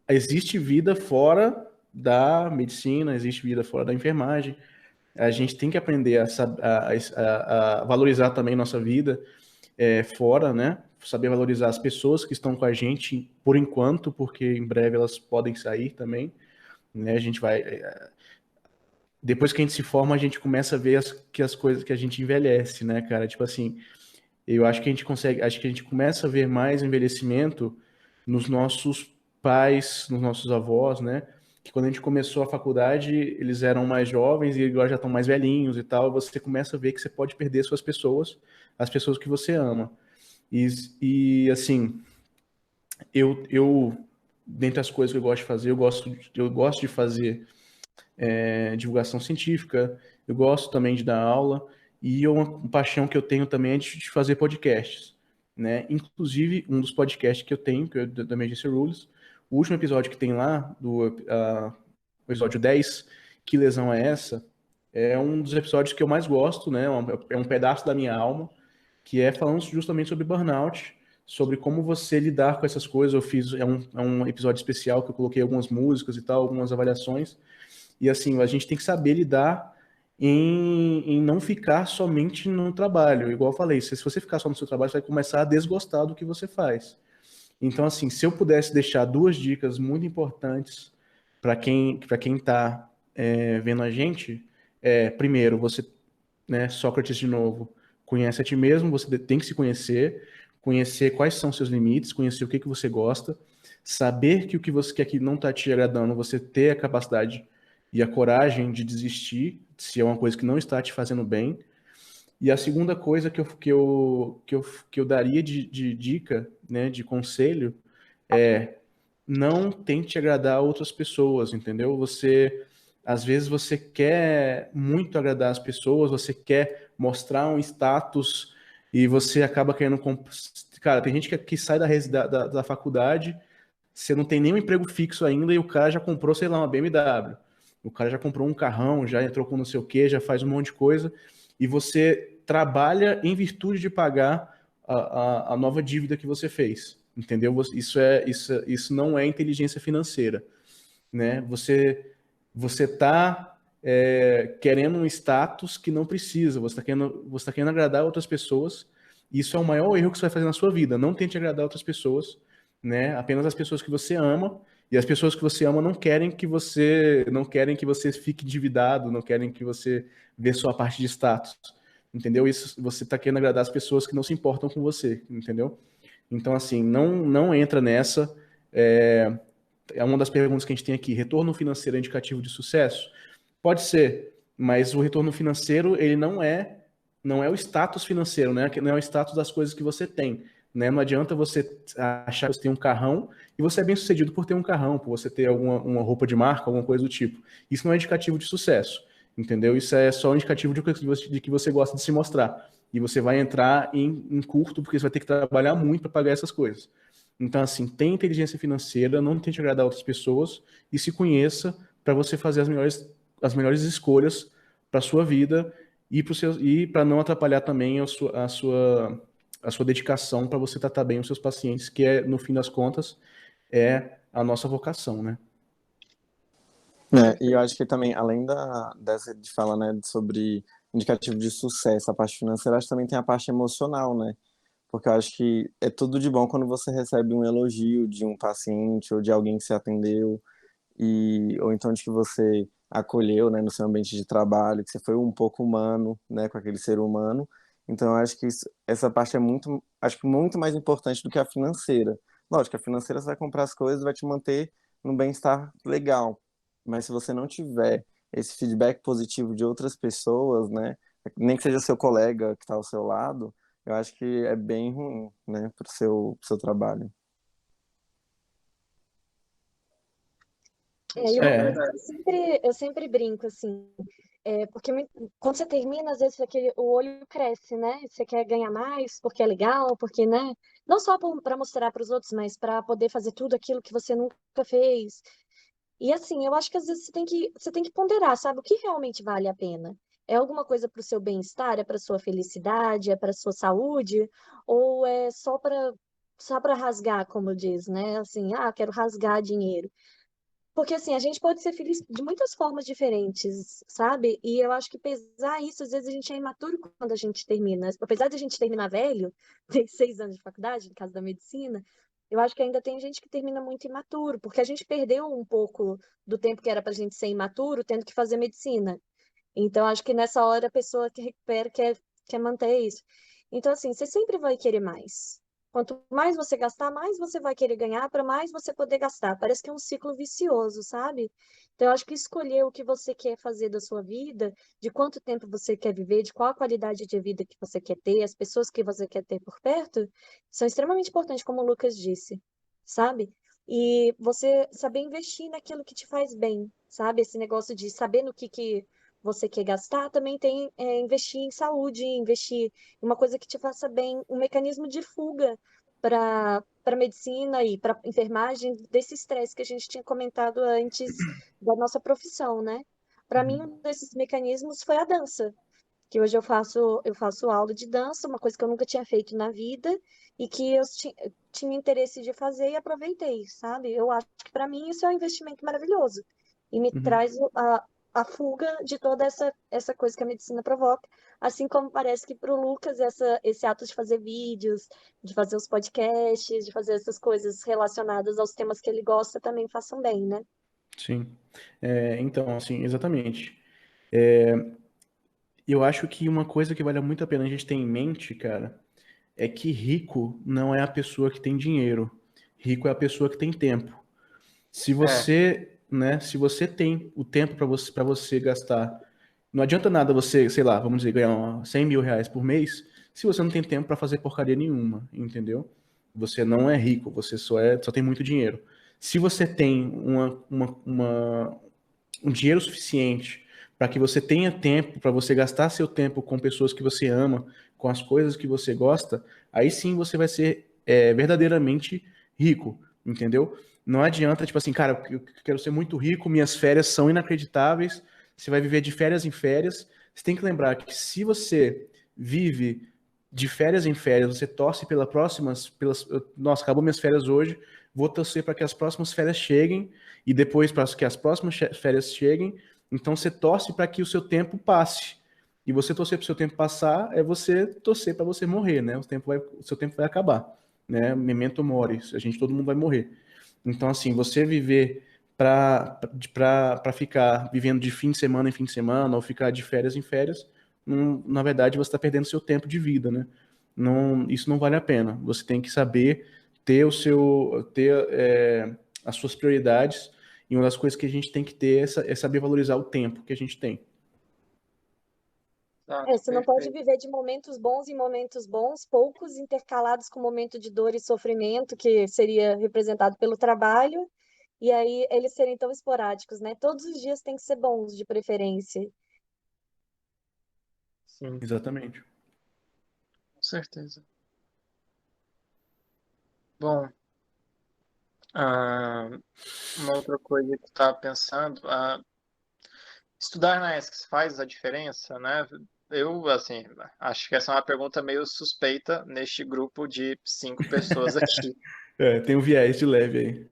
existe vida fora da medicina, existe vida fora da enfermagem. A gente tem que aprender a valorizar também nossa vida fora, né? Saber valorizar as pessoas que estão com a gente por enquanto, porque em breve elas podem sair também, né? A gente vai depois que a gente se forma, a gente começa a ver as coisas que a gente envelhece, né, cara? Tipo assim, eu acho que acho que a gente começa a ver mais envelhecimento nos nossos pais, nos nossos avós, né? Que quando a gente começou a faculdade, eles eram mais jovens e agora já estão mais velhinhos e tal. Você começa a ver que você pode perder suas pessoas, as pessoas que você ama. E assim, eu dentre as coisas que eu gosto de fazer, eu gosto de fazer divulgação científica, eu gosto também de dar aula, e uma paixão que eu tenho também é de fazer podcasts, né? Inclusive, um dos podcasts que eu tenho, que é da Emergency Rules, o último episódio que tem lá, o episódio 10, Que Lesão é Essa? É um dos episódios que eu mais gosto, né? É um pedaço da minha alma, que é falando justamente sobre burnout, sobre como você lidar com essas coisas. É um episódio especial que eu coloquei algumas músicas e tal, algumas avaliações, e assim, a gente tem que saber lidar em não ficar somente no trabalho. Igual eu falei, se você ficar só no seu trabalho, você vai começar a desgostar do que você faz. Então, assim, se eu pudesse deixar 2 dicas muito importantes para quem está vendo a gente, primeiro, você, né, Sócrates de novo, conhece a ti mesmo, você tem que se conhecer quais são seus limites, conhecer o que você gosta, saber que o que você quer que não está te agradando, você ter a capacidade e a coragem de desistir se é uma coisa que não está te fazendo bem. E a segunda coisa que eu daria de dica, né, de conselho, é não tente agradar outras pessoas, entendeu? Às vezes você quer muito agradar as pessoas, você quer mostrar um status e você acaba querendo... Cara, tem gente que sai da faculdade, você não tem nenhum emprego fixo ainda e o cara já comprou, sei lá, uma BMW. O cara já comprou um carrão, já entrou com não sei o quê, já faz um monte de coisa, e você trabalha em virtude de pagar a nova dívida que você fez, entendeu? Isso não é inteligência financeira, né? Você está querendo um status que não precisa, você tá querendo agradar outras pessoas, e isso é o maior erro que você vai fazer na sua vida. Não tente agradar outras pessoas, né? Apenas as pessoas que você ama, e as pessoas que você ama não querem que você fique endividado, não querem que você vê só a parte de status, entendeu? Isso, você está querendo agradar as pessoas que não se importam com você, entendeu? Então, assim, não entra nessa. é uma das perguntas que a gente tem aqui. Retorno financeiro é indicativo de sucesso? Pode ser, mas o retorno financeiro, ele não é o status financeiro, né? Não é o status das coisas que você tem, né? Não adianta você achar que você tem um carrão e você é bem sucedido por ter um carrão, por você ter uma roupa de marca, alguma coisa do tipo. Isso não é indicativo de sucesso, entendeu? Isso é só um indicativo de que você gosta de se mostrar. E você vai entrar em curto, porque você vai ter que trabalhar muito para pagar essas coisas. Então, assim, tenha inteligência financeira, não tente agradar outras pessoas e se conheça para você fazer as melhores escolhas para sua vida e para não atrapalhar também a sua dedicação para você tratar bem os seus pacientes, que é, no fim das contas, é a nossa vocação, né? E eu acho que também, além dessa de falar, né, sobre indicativo de sucesso, a parte financeira, acho que também tem a parte emocional, né? Porque eu acho que é tudo de bom quando você recebe um elogio de um paciente ou de alguém que você atendeu, ou então de que você acolheu, né, no seu ambiente de trabalho, que você foi um pouco humano, né, com aquele ser humano. Então eu acho que essa parte é acho que muito mais importante do que a financeira. Lógico, a financeira você vai comprar as coisas, vai te manter num bem-estar legal. Mas se você não tiver esse feedback positivo de outras pessoas, né, nem que seja seu colega que está ao seu lado, eu acho que é bem ruim, né, pro seu trabalho. E uma É, coisa que eu sempre brinco, assim, porque quando você termina, às vezes o olho cresce, né? Você quer ganhar mais porque é legal, porque, né? Não só para mostrar para os outros, mas para poder fazer tudo aquilo que você nunca fez. E assim, eu acho que às vezes você tem que ponderar, sabe? O que realmente vale a pena? É alguma coisa para o seu bem-estar, é para sua felicidade, é para sua saúde, ou é só para rasgar, como diz, né? Assim, quero rasgar dinheiro. Porque assim, a gente pode ser feliz de muitas formas diferentes, sabe? E eu acho que pesar isso, às vezes a gente é imaturo quando a gente termina. Apesar de a gente terminar velho, tem 6 anos de faculdade, no caso da medicina, eu acho que ainda tem gente que termina muito imaturo, porque a gente perdeu um pouco do tempo que era pra gente ser imaturo, tendo que fazer medicina. Então, acho que nessa hora a pessoa que recupera quer manter isso. Então, assim, você sempre vai querer mais. Quanto mais você gastar, mais você vai querer ganhar, para mais você poder gastar. Parece que é um ciclo vicioso, sabe? Então, eu acho que escolher o que você quer fazer da sua vida, de quanto tempo você quer viver, de qual a qualidade de vida que você quer ter, as pessoas que você quer ter por perto, são extremamente importantes, como o Lucas disse, sabe? E você saber investir naquilo que te faz bem, sabe? Esse negócio de saber no que você quer gastar, também tem investir em saúde, investir em uma coisa que te faça bem, um mecanismo de fuga para medicina e para enfermagem desse estresse que a gente tinha comentado antes da nossa profissão, né? Para mim, um desses mecanismos foi a dança, que hoje eu faço aula de dança, uma coisa que eu nunca tinha feito na vida e que eu tinha interesse de fazer e aproveitei, sabe? Eu acho que para mim isso é um investimento maravilhoso e me uhum. traz a fuga de toda essa coisa que a medicina provoca, assim como parece que para o Lucas esse ato de fazer vídeos, de fazer os podcasts, de fazer essas coisas relacionadas aos temas que ele gosta também façam bem, né? Sim. Então, assim, exatamente. Eu acho que uma coisa que vale muito a pena a gente ter em mente, cara, é que rico não é a pessoa que tem dinheiro. Rico é a pessoa que tem tempo. Se É, você, né, se você tem o tempo para você gastar, não adianta nada você, sei lá, vamos dizer, ganhar 100 mil reais por mês, se você não tem tempo para fazer porcaria nenhuma, entendeu? Você não é rico, você só tem muito dinheiro. Se você tem um dinheiro suficiente para que você tenha tempo, para você gastar seu tempo com pessoas que você ama, com as coisas que você gosta, aí sim você vai ser verdadeiramente rico, entendeu? Não adianta, tipo assim, cara, eu quero ser muito rico, minhas férias são inacreditáveis, você vai viver de férias em férias. Você tem que lembrar que se você vive de férias em férias, você torce nossa, acabou minhas férias hoje, vou torcer para que as próximas férias cheguem e depois para que as próximas férias cheguem. Então você torce para que o seu tempo passe. E você torcer para o seu tempo passar é você torcer para você morrer, né? O seu tempo vai acabar, né? Memento mori, todo mundo vai morrer. Então assim, você viver para ficar vivendo de fim de semana em fim de semana ou ficar de férias em férias, na verdade você está perdendo seu tempo de vida, né? Não, isso não vale a pena. Você tem que saber ter as suas prioridades, e uma das coisas que a gente tem que ter é saber valorizar o tempo que a gente tem. Você não pode viver de momentos bons em momentos bons, poucos intercalados com momento de dor e sofrimento, que seria representado pelo trabalho, e aí eles serem tão esporádicos, né? Todos os dias tem que ser bons, de preferência. Sim, Exatamente. com certeza. Bom, uma outra coisa que eu estava pensando, estudar na ESCS faz a diferença, né? Eu, assim, acho que essa é uma pergunta meio suspeita neste grupo de 5 pessoas aqui. Tem um viés de leve aí.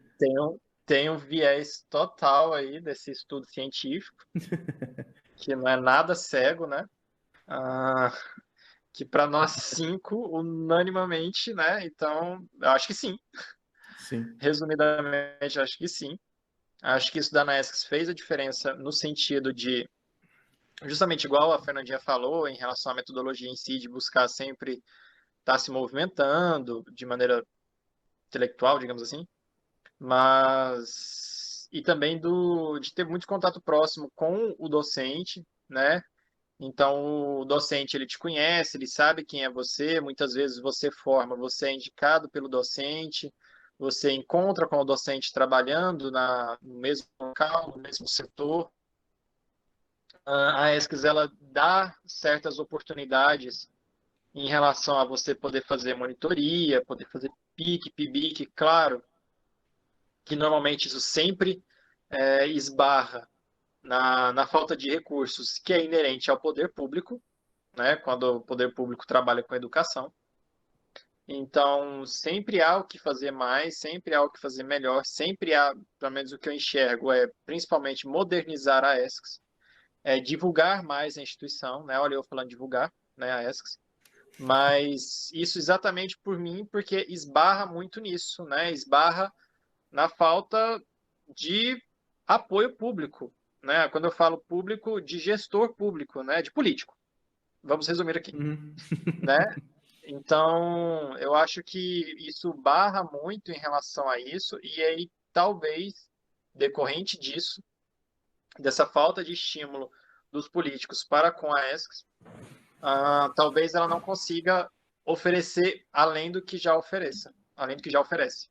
Tem um viés total aí desse estudo científico, que não é nada cego, né? Que para nós 5, unanimamente, né? Então, eu acho que sim. Sim. Resumidamente, eu acho que sim. Acho que isso da NAESCS fez a diferença no sentido de, justamente igual a Fernandinha falou, em relação à metodologia em si, de buscar sempre estar se movimentando de maneira intelectual, digamos assim, mas e também de ter muito contato próximo com o docente, né? Então, o docente, ele te conhece, ele sabe quem é você, muitas vezes você forma, você é indicado pelo docente, você encontra com o docente trabalhando no mesmo local, no mesmo setor. A ESCS, ela dá certas oportunidades em relação a você poder fazer monitoria, poder fazer PIC, PIBIC, claro, que normalmente isso sempre esbarra na falta de recursos que é inerente ao poder público, né, quando o poder público trabalha com educação. Então, sempre há o que fazer mais, sempre há o que fazer melhor, sempre há, pelo menos o que eu enxergo, principalmente modernizar a ESCS, divulgar mais a instituição, né? Olha eu falando divulgar, né, a ESCS, mas isso exatamente por mim, porque esbarra muito nisso, né? Esbarra na falta de apoio público, né? Quando eu falo público, de gestor público, né? De político. Vamos resumir aqui, né? Então, eu acho que isso barra muito em relação a isso, e aí talvez, decorrente disso, dessa falta de estímulo dos políticos para com a ESCS, talvez ela não consiga oferecer além do que já ofereça, além do que já oferece.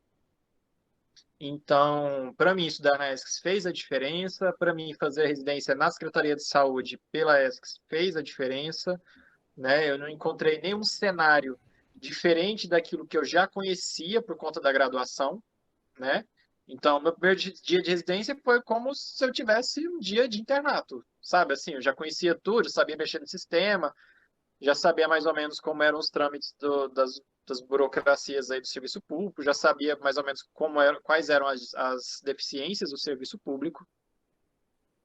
Então, para mim, estudar na ESCS fez a diferença, para mim, fazer a residência na Secretaria de Saúde pela ESCS fez a diferença, né? Eu não encontrei nenhum cenário diferente daquilo que eu já conhecia por conta da graduação, né? Então, meu primeiro dia de residência foi como se eu tivesse um dia de internato, sabe? Assim, eu já conhecia tudo, já sabia mexer no sistema, já sabia mais ou menos como eram os trâmites das burocracias aí do serviço público, já sabia mais ou menos quais eram as deficiências do serviço público.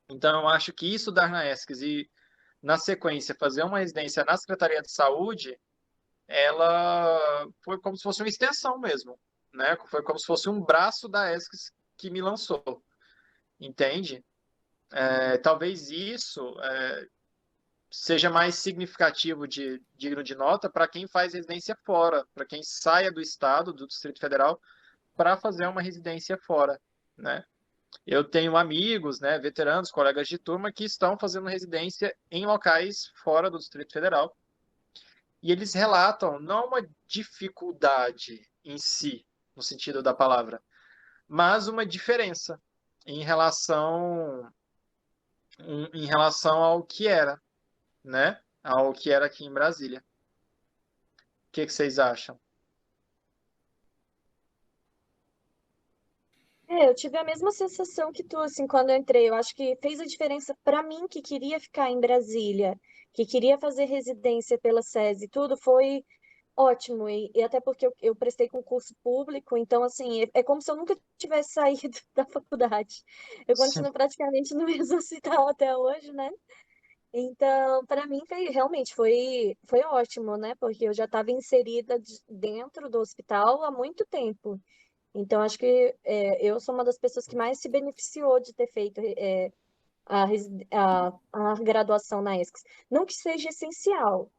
Então, eu acho que isso da ESCS e, na sequência, fazer uma residência na Secretaria de Saúde, ela foi como se fosse uma extensão mesmo, né? Foi como se fosse um braço da ESCS que me lançou, entende? Talvez isso seja mais significativo, digno de nota, para quem faz residência fora, para quem saia do estado, do Distrito Federal, para fazer uma residência fora, né? Eu tenho amigos, né, veteranos, colegas de turma que estão fazendo residência em locais fora do Distrito Federal, e eles relatam não uma dificuldade em si, no sentido da palavra, mas uma diferença em relação ao que era, né? Ao que era aqui em Brasília. O que vocês acham? Eu tive a mesma sensação que tu, assim, quando eu entrei. Eu acho que fez a diferença para mim, que queria ficar em Brasília, que queria fazer residência pela SESI, e tudo foi ótimo. E até porque eu prestei concurso público, então, assim, é como se eu nunca tivesse saído da faculdade. Eu Sim. continuo praticamente no mesmo hospital até hoje, né? Então, para mim, realmente foi ótimo, né? Porque eu já estava inserida dentro do hospital há muito tempo. Então, acho que eu sou uma das pessoas que mais se beneficiou de ter feito a graduação na ESCS. Não que seja essencial,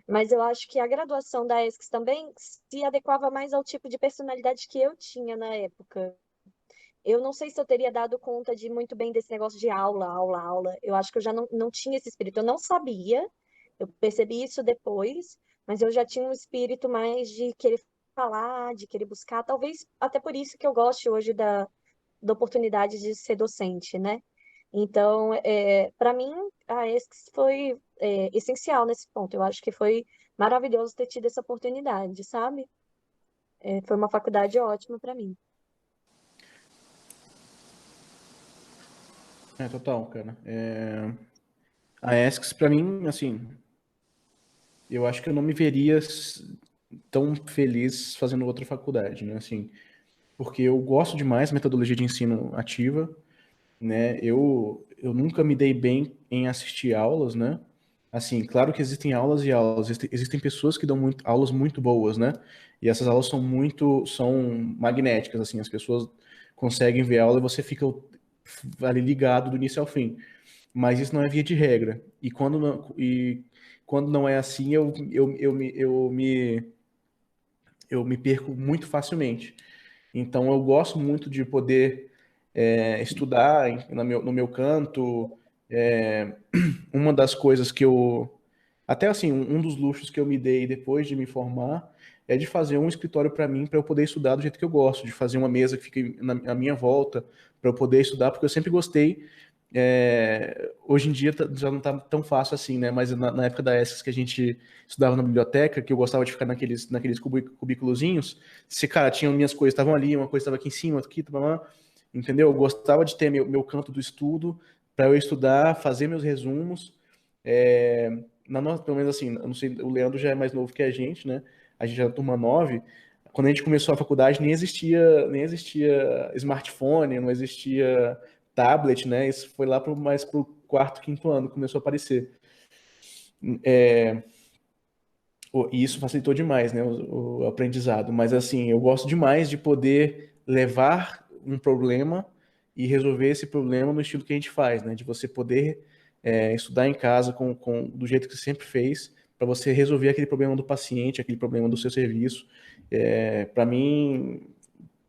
mas eu acho que a graduação da ESCS também se adequava mais ao tipo de personalidade que eu tinha na época. eu não sei se eu teria dado conta de muito bem desse negócio de aula, aula, aula. Eu acho que eu já não tinha esse espírito. Eu não sabia, eu percebi isso depois, mas eu já tinha um espírito mais de querer falar, de querer buscar. Talvez até por isso que eu gosto hoje da oportunidade de ser docente, né? Então, para mim, a ESCS foi essencial nesse ponto. Eu acho que foi maravilhoso ter tido essa oportunidade, sabe? Foi uma faculdade ótima para mim. Total, cara. A ESCS, pra mim, assim, eu acho que eu não me veria tão feliz fazendo outra faculdade, né? Assim, porque eu gosto demais da metodologia de ensino ativa, né? Eu nunca me dei bem em assistir aulas, né? Assim, claro que existem aulas e aulas, existem pessoas que dão aulas muito boas, né? E essas aulas são magnéticas, assim, as pessoas conseguem ver a aula e você fica ali ligado do início ao fim. Mas isso não é via de regra. E quando não é assim, eu me perco muito facilmente. Então, eu gosto muito de poder estudar no meu canto. É, uma das coisas que eu. Até assim, um dos luxos que eu me dei depois de me formar é de fazer um escritório para mim, para eu poder estudar do jeito que eu gosto, de fazer uma mesa que fique na minha volta, para eu poder estudar, porque eu sempre gostei. Hoje em dia já não está tão fácil assim, né? Mas na época da ESCS que a gente estudava na biblioteca, que eu gostava de ficar naqueles cubículozinhos, se, cara, tinha minhas coisas, estavam ali, uma coisa estava aqui em cima, outra aqui, tava lá, entendeu? Eu gostava de ter meu canto do estudo, para eu estudar, fazer meus resumos. Pelo menos assim, eu não sei, o Leandro já é mais novo que a gente, né? A gente já é da turma 9. Quando a gente começou a faculdade, nem existia smartphone, não existia tablet, né? Isso foi lá mais pro quarto, quinto ano, começou a aparecer. E isso facilitou demais, né, o aprendizado. Mas assim, eu gosto demais de poder levar um problema e resolver esse problema no estilo que a gente faz, né? De você poder estudar em casa do jeito que você sempre fez, para você resolver aquele problema do paciente, aquele problema do seu serviço. Para mim,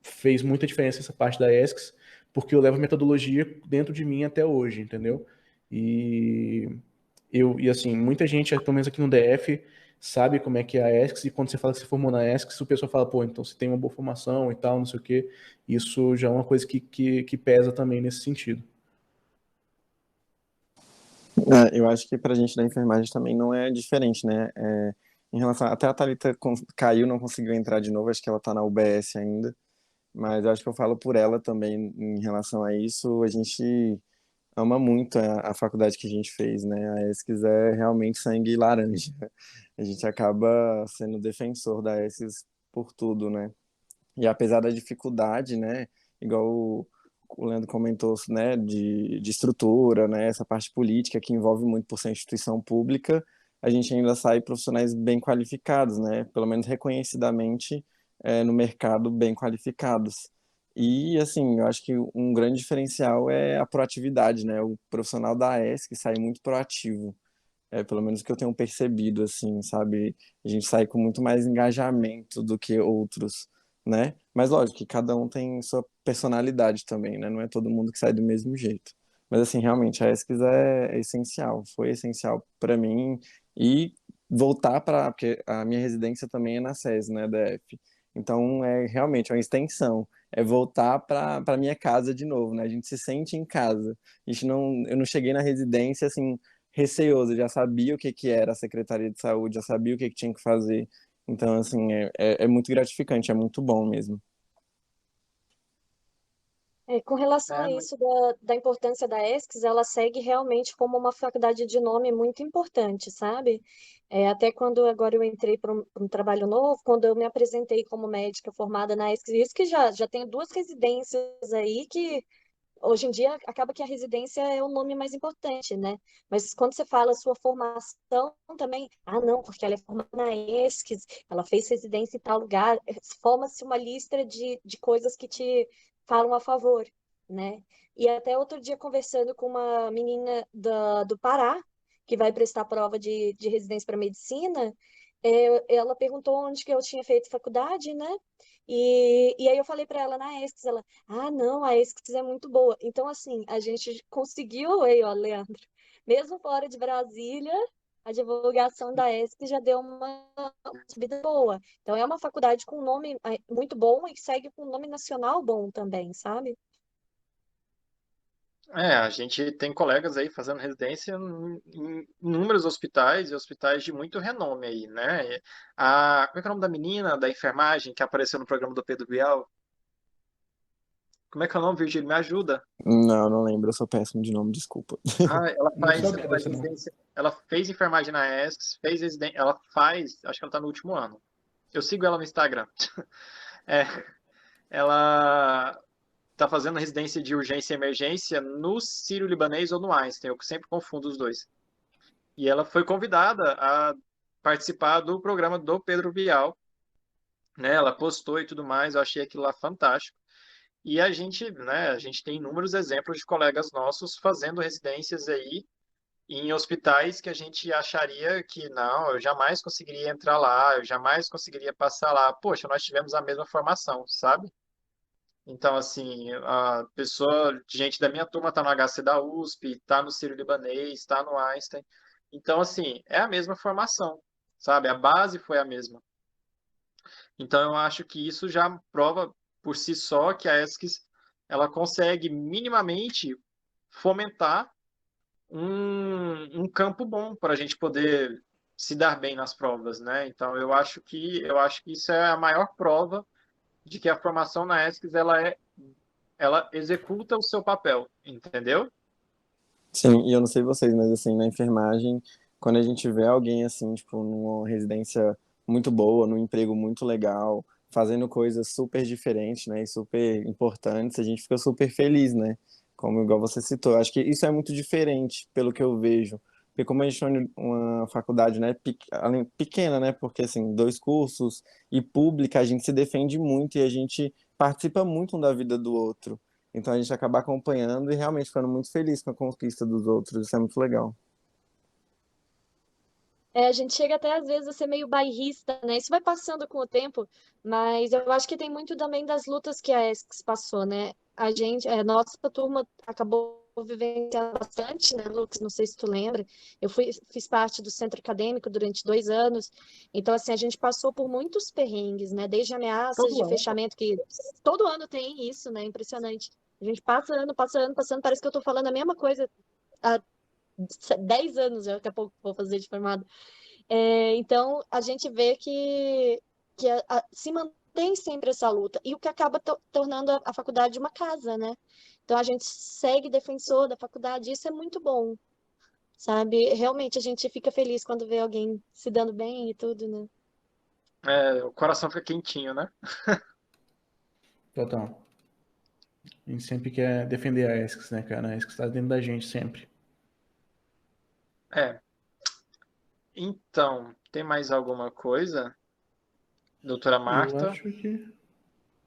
fez muita diferença essa parte da ESCS, porque eu levo a metodologia dentro de mim até hoje, entendeu? E assim, muita gente, pelo menos aqui no DF, sabe como é que é a ESCS, e quando você fala que você formou na ESCS, o pessoal fala, pô, então você tem uma boa formação e tal, não sei o quê. Isso já é uma coisa que pesa também nesse sentido. Eu acho que pra gente da enfermagem também não é diferente, né? Em relação, até a Thalita caiu, não conseguiu entrar de novo, acho que ela tá na UBS ainda, mas eu acho que eu falo por ela também em relação a isso. A gente ama muito a faculdade que a gente fez, né? A ESCS é realmente sangue laranja. A gente acaba sendo defensor da ESCS por tudo, né? E apesar da dificuldade, né? Igual o Leandro comentou, né? De estrutura, né? Essa parte política que envolve muito por ser instituição pública, a gente ainda sai profissionais bem qualificados, né? Pelo menos reconhecidamente no mercado bem qualificados. E, assim, eu acho que um grande diferencial é a proatividade, né? O profissional da ESC sai muito proativo. Pelo menos o que eu tenho percebido, assim, sabe? A gente sai com muito mais engajamento do que outros, né? Mas lógico que cada um tem sua personalidade também, né? Não é todo mundo que sai do mesmo jeito. Mas assim, realmente, a ESCS é essencial, foi essencial para mim e voltar para, porque a minha residência também é na SES, né, DF. Então, realmente uma extensão, é voltar para minha casa de novo, né? A gente se sente em casa. Eu não cheguei na residência assim receoso, já sabia o que que era a Secretaria de Saúde, já sabia o que que tinha que fazer. Então, assim, é muito gratificante, é muito bom mesmo. Com relação É, a isso da importância da ESCS, ela segue realmente como uma faculdade de nome muito importante, sabe? Até quando agora eu entrei para um trabalho novo, quando eu me apresentei como médica formada na ESCS, isso que já tem duas residências aí que hoje em dia acaba que a residência é o nome mais importante, né? Mas quando você fala sua formação também, não, porque ela é formada na ESCS, ela fez residência em tal lugar, forma-se uma lista de coisas que te falam a favor, né? E até outro dia conversando com uma menina do Pará, que vai prestar prova de residência para medicina, ela perguntou onde que eu tinha feito faculdade, né? E aí eu falei para ela na ESCS, ela, não, a ESCS é muito boa. Então, assim, a gente conseguiu, aí, ó, Leandro, mesmo fora de Brasília, a divulgação da ESCS já deu uma subida boa. Então, é uma faculdade com um nome muito bom e segue com um nome nacional bom também, sabe? A gente tem colegas aí fazendo residência em inúmeros hospitais e hospitais de muito renome aí, né? Como é que é o nome da menina da enfermagem que apareceu no programa do Pedro Bial? Como é que é o nome, Virgílio? Me ajuda. Não, não lembro, eu sou péssimo de nome, desculpa. Ela Não faz, sabia ela faz dessa, não. residência, ela fez enfermagem na ESC, fez residência, ela faz, acho que ela tá no último ano. Eu sigo ela no Instagram. É, ela tá fazendo residência de urgência e emergência no Sírio-Libanês ou no Einstein, eu sempre confundo os dois. E ela foi convidada a participar do programa do Pedro Bial, né? Ela postou e tudo mais, eu achei aquilo lá fantástico. E a gente, né, a gente tem inúmeros exemplos de colegas nossos fazendo residências aí em hospitais que a gente acharia que não, eu jamais conseguiria entrar lá, eu jamais conseguiria passar lá. Poxa, nós tivemos a mesma formação, sabe? Então, assim, a pessoa, gente da minha turma está no HC da USP, está no Sírio-Libanês, está no Einstein. Então, assim, é a mesma formação, sabe? A base foi a mesma. Então, eu acho que isso já prova por si só que a ESCS ela consegue minimamente fomentar um campo bom para a gente poder se dar bem nas provas, né? Então, eu acho que isso é a maior prova de que a formação na ESCS ela executa o seu papel, entendeu? Sim, e eu não sei vocês, mas assim, na enfermagem, quando a gente vê alguém assim, tipo, numa residência muito boa, num emprego muito legal, fazendo coisas super diferentes, né, e super importantes, a gente fica super feliz, né? Como igual você citou. Acho que isso é muito diferente, pelo que eu vejo. Porque como a gente é uma faculdade, né, pequena, né, porque assim, dois cursos e pública, a gente se defende muito e a gente participa muito um da vida do outro. Então a gente acaba acompanhando e realmente ficando muito feliz com a conquista dos outros. Isso é muito legal. A gente chega até às vezes a ser meio bairrista, né? Isso vai passando com o tempo, mas eu acho que tem muito também das lutas que a ESCS passou, né? Nossa turma acabou vivenciando bastante, né, Lucas? Não sei se tu lembra. Fiz parte do centro acadêmico durante 2 anos, então, assim, a gente passou por muitos perrengues, né? Desde ameaças de Todo ano. fechamento, que todo ano tem isso, né? Impressionante. A gente passa ano, passa ano, passando, parece que eu tô falando a mesma coisa há 10 anos, daqui a pouco vou fazer de formado. Então, a gente vê que se mantém sempre essa luta, e o que acaba tornando a faculdade uma casa, né? Então, a gente segue defensor da faculdade, isso é muito bom, sabe? Realmente, a gente fica feliz quando vê alguém se dando bem e tudo, né? O coração fica quentinho, né? Total. A gente sempre quer defender a ESCS, né, cara? A ESCS tá dentro da gente sempre. É. Então, tem mais alguma coisa, doutora Eu Marta? acho que.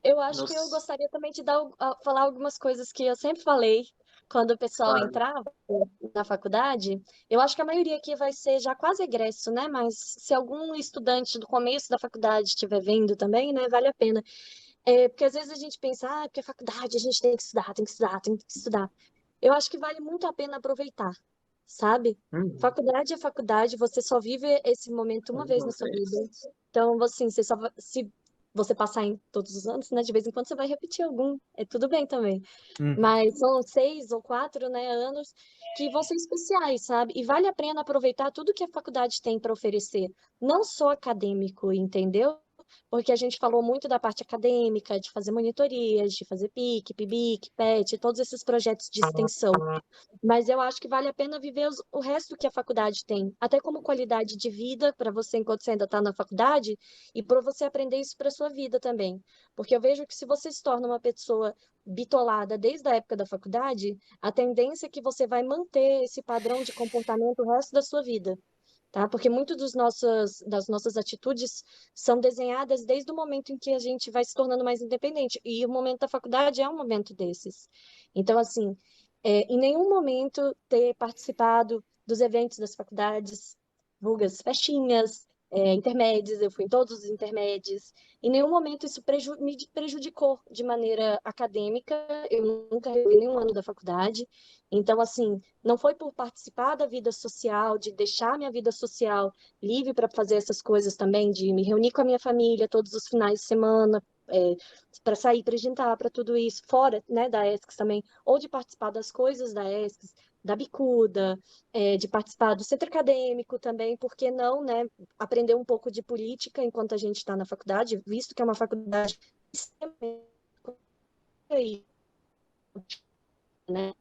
Eu acho que eu Nos... gostaria também de falar algumas coisas que eu sempre falei quando o pessoal Claro. entrava na faculdade. Eu acho que a maioria aqui vai ser já quase egresso, né? Mas se algum estudante do começo da faculdade estiver vendo também, né, vale a pena. Porque às vezes a gente pensa, porque a faculdade a gente tem que estudar, tem que estudar, tem que estudar. Eu acho que vale muito a pena aproveitar, sabe? Uhum. Faculdade é faculdade, você só vive esse momento uma vez Uma na sua vida. vez. Então, assim, se você passar em todos os anos, né, de vez em quando você vai repetir algum, é tudo bem também. Hum. Mas são 6 ou 4, né, anos que vão ser especiais, sabe? E vale a pena aproveitar tudo que a faculdade tem para oferecer, não só acadêmico, entendeu? Porque a gente falou muito da parte acadêmica, de fazer monitorias, de fazer PIC, PIBIC, PET, todos esses projetos de extensão. Mas eu acho que vale a pena viver o resto que a faculdade tem, até como qualidade de vida para você enquanto você ainda está na faculdade e para você aprender isso para sua vida também. Porque eu vejo que se você se torna uma pessoa bitolada desde a época da faculdade, a tendência é que você vai manter esse padrão de comportamento o resto da sua vida. Tá? Porque muitas das nossas atitudes são desenhadas desde o momento em que a gente vai se tornando mais independente. E o momento da faculdade é um momento desses. Então, assim, em nenhum momento ter participado dos eventos das faculdades, vulgas, festinhas, intermédios, eu fui em todos os intermédios. Em nenhum momento isso me prejudicou de maneira acadêmica, eu nunca revi nenhum ano da faculdade. Então, assim, não foi por participar da vida social, de deixar minha vida social livre para fazer essas coisas também, de me reunir com a minha família todos os finais de semana, para sair, para jantar, para tudo isso, fora, né, da ESCS também, ou de participar das coisas da ESCS, da bicuda, de participar do centro acadêmico também, por que não, né, aprender um pouco de política enquanto a gente está na faculdade, visto que é uma faculdade extremamente, né?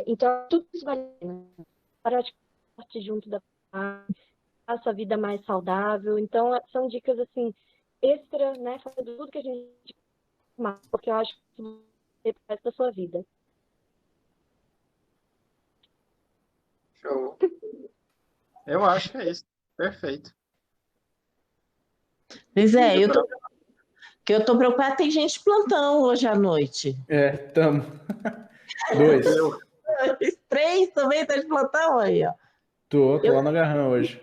Então, tudo isso vale a pena. Praticar junto da a sua vida mais saudável. Então, são dicas, assim, extra, né? Fazendo tudo que a gente... Porque eu acho que você faz da sua vida. Show. Eu acho que é isso. Perfeito. Pois é, Doutora, que eu tô preocupada, tem gente de plantão hoje à noite. Tamo. 2. 3 também tá de plantão aí, ó. Tô lá no agarrão hoje.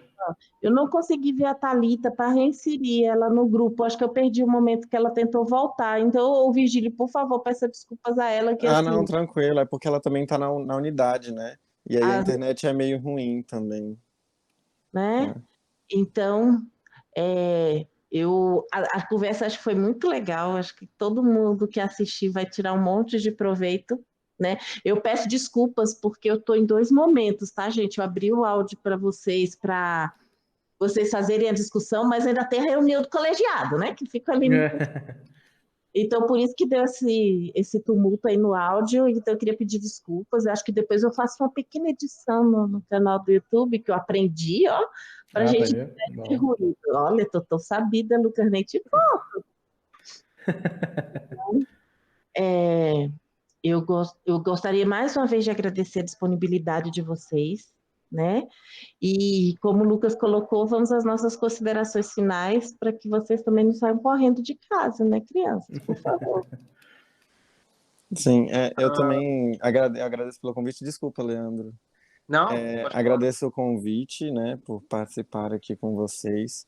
Eu não consegui ver a Thalita para reinserir ela no grupo. Acho que eu perdi o momento que ela tentou voltar. Então, ô Virgílio, por favor, peça desculpas a ela, que assim, Não, tranquilo, é porque ela também tá na unidade, né? E aí a as- internet é meio ruim também. né? Tá? Então, a conversa acho que foi muito legal. Acho que todo mundo que assistir vai tirar um monte de proveito, né? Eu peço desculpas porque eu estou em 2 momentos, tá, gente? Eu abri o áudio para vocês fazerem a discussão, mas ainda tem a reunião do colegiado, né? Que fica ali. Então, por isso que deu esse tumulto aí no áudio. Então, eu queria pedir desculpas. Eu acho que depois eu faço uma pequena edição no canal do YouTube, que eu aprendi, ó, para a gente Tá ver esse ruído. Olha, tô sabida, Lucas, nem te conto. Eu gostaria mais uma vez de agradecer a disponibilidade de vocês, né? E como o Lucas colocou, vamos às nossas considerações finais para que vocês também não saiam correndo de casa, né, crianças? Por favor. Sim, eu também agradeço pelo convite. Desculpa, Leandro. não, pode falar. Agradeço o convite, né, por participar aqui com vocês.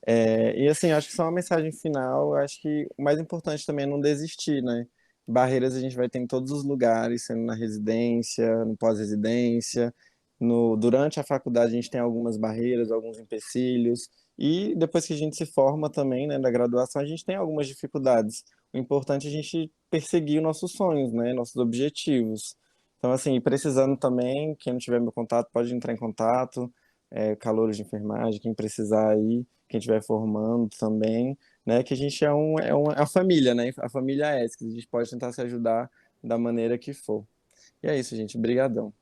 E assim, acho que só uma mensagem final, acho que o mais importante também é não desistir, né? Barreiras a gente vai ter em todos os lugares, sendo na residência, no pós-residência, durante a faculdade a gente tem algumas barreiras, alguns empecilhos, e depois que a gente se forma também, né, da graduação, a gente tem algumas dificuldades. O importante é a gente perseguir nossos sonhos, né, nossos objetivos. Então, assim, precisando também, quem não tiver meu contato pode entrar em contato, calouros de enfermagem, quem precisar aí, quem estiver formando também, né? Que a gente é a família, né? A família ESC, a gente pode tentar se ajudar da maneira que for. E é isso, gente. Brigadão.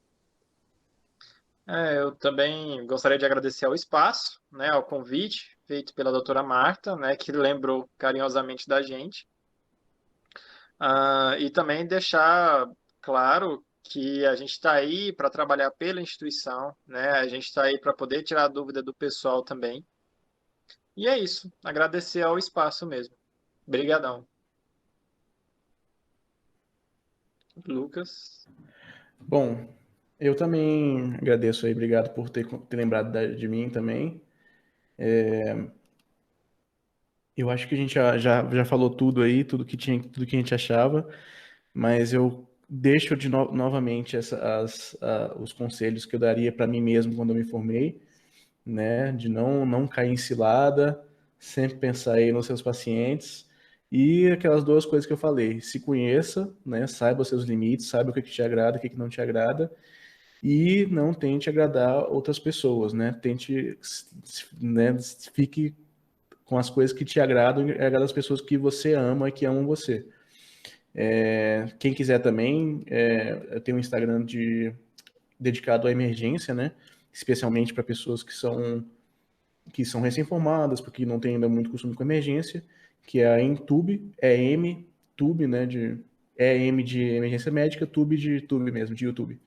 Eu também gostaria de agradecer ao espaço, né, ao convite feito pela doutora Marta, né, que lembrou carinhosamente da gente. E também deixar claro que a gente está aí para trabalhar pela instituição, né? A gente está aí para poder tirar a dúvida do pessoal também. E é isso. Agradecer ao espaço mesmo. Obrigadão. Lucas. Bom, eu também agradeço aí, obrigado por ter lembrado de mim também. Eu acho que a gente já falou tudo aí, tudo que a gente achava, mas eu deixo novamente os conselhos que eu daria para mim mesmo quando eu me formei, né? De não cair em cilada, sempre pensar aí nos seus pacientes e aquelas 2 coisas que eu falei: se conheça, né? Saiba os seus limites, saiba o que te agrada, o que não te agrada e não tente agradar outras pessoas, né? Tente, né? Fique com as coisas que te agradam e agradar as pessoas que você ama e que amam você. Quem quiser também, eu tenho um Instagram dedicado à emergência, né? Especialmente para pessoas que são recém-formadas, porque não tem ainda muito costume com emergência, que é a Entube, Tube, né? M de emergência médica, Tube de Tube mesmo, de YouTube.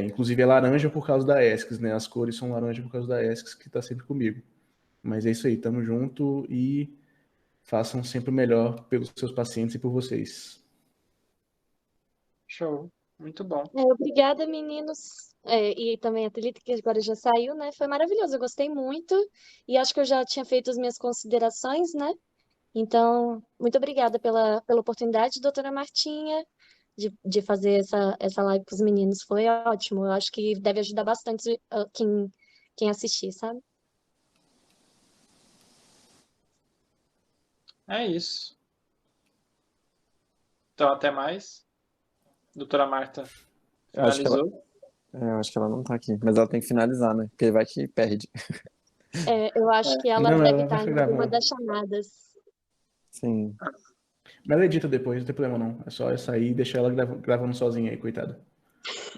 Inclusive é laranja por causa da ESCS, né? As cores são laranja por causa da ESCS, que está sempre comigo. Mas é isso aí, tamo junto e façam sempre o melhor pelos seus pacientes e por vocês. Show. Muito bom. Obrigada, meninos. E também a Thalita, que agora já saiu, né? Foi maravilhoso, eu gostei muito. E acho que eu já tinha feito as minhas considerações, né? Então, muito obrigada pela oportunidade, doutora Martinha, de fazer essa live com os meninos. Foi ótimo. Eu acho que deve ajudar bastante quem assistir, sabe? É isso. Então, até mais. Doutora Marta, Eu acho que ela, finalizou? eu acho que ela não tá aqui, mas ela tem que finalizar, né? Porque vai que perde. Eu acho que ela Não, deve ela vai estar ficar em alguma gravando. das chamadas. Sim. Mas ela edita depois, não tem problema não. É só eu sair e deixar ela gravando sozinha aí, coitada.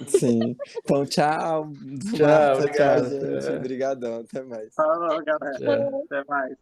Sim. Então, tchau, Tchau, Marta. Tchau, obrigado. gente. Obrigadão. Até mais. Falou, galera. Tchau. Até mais.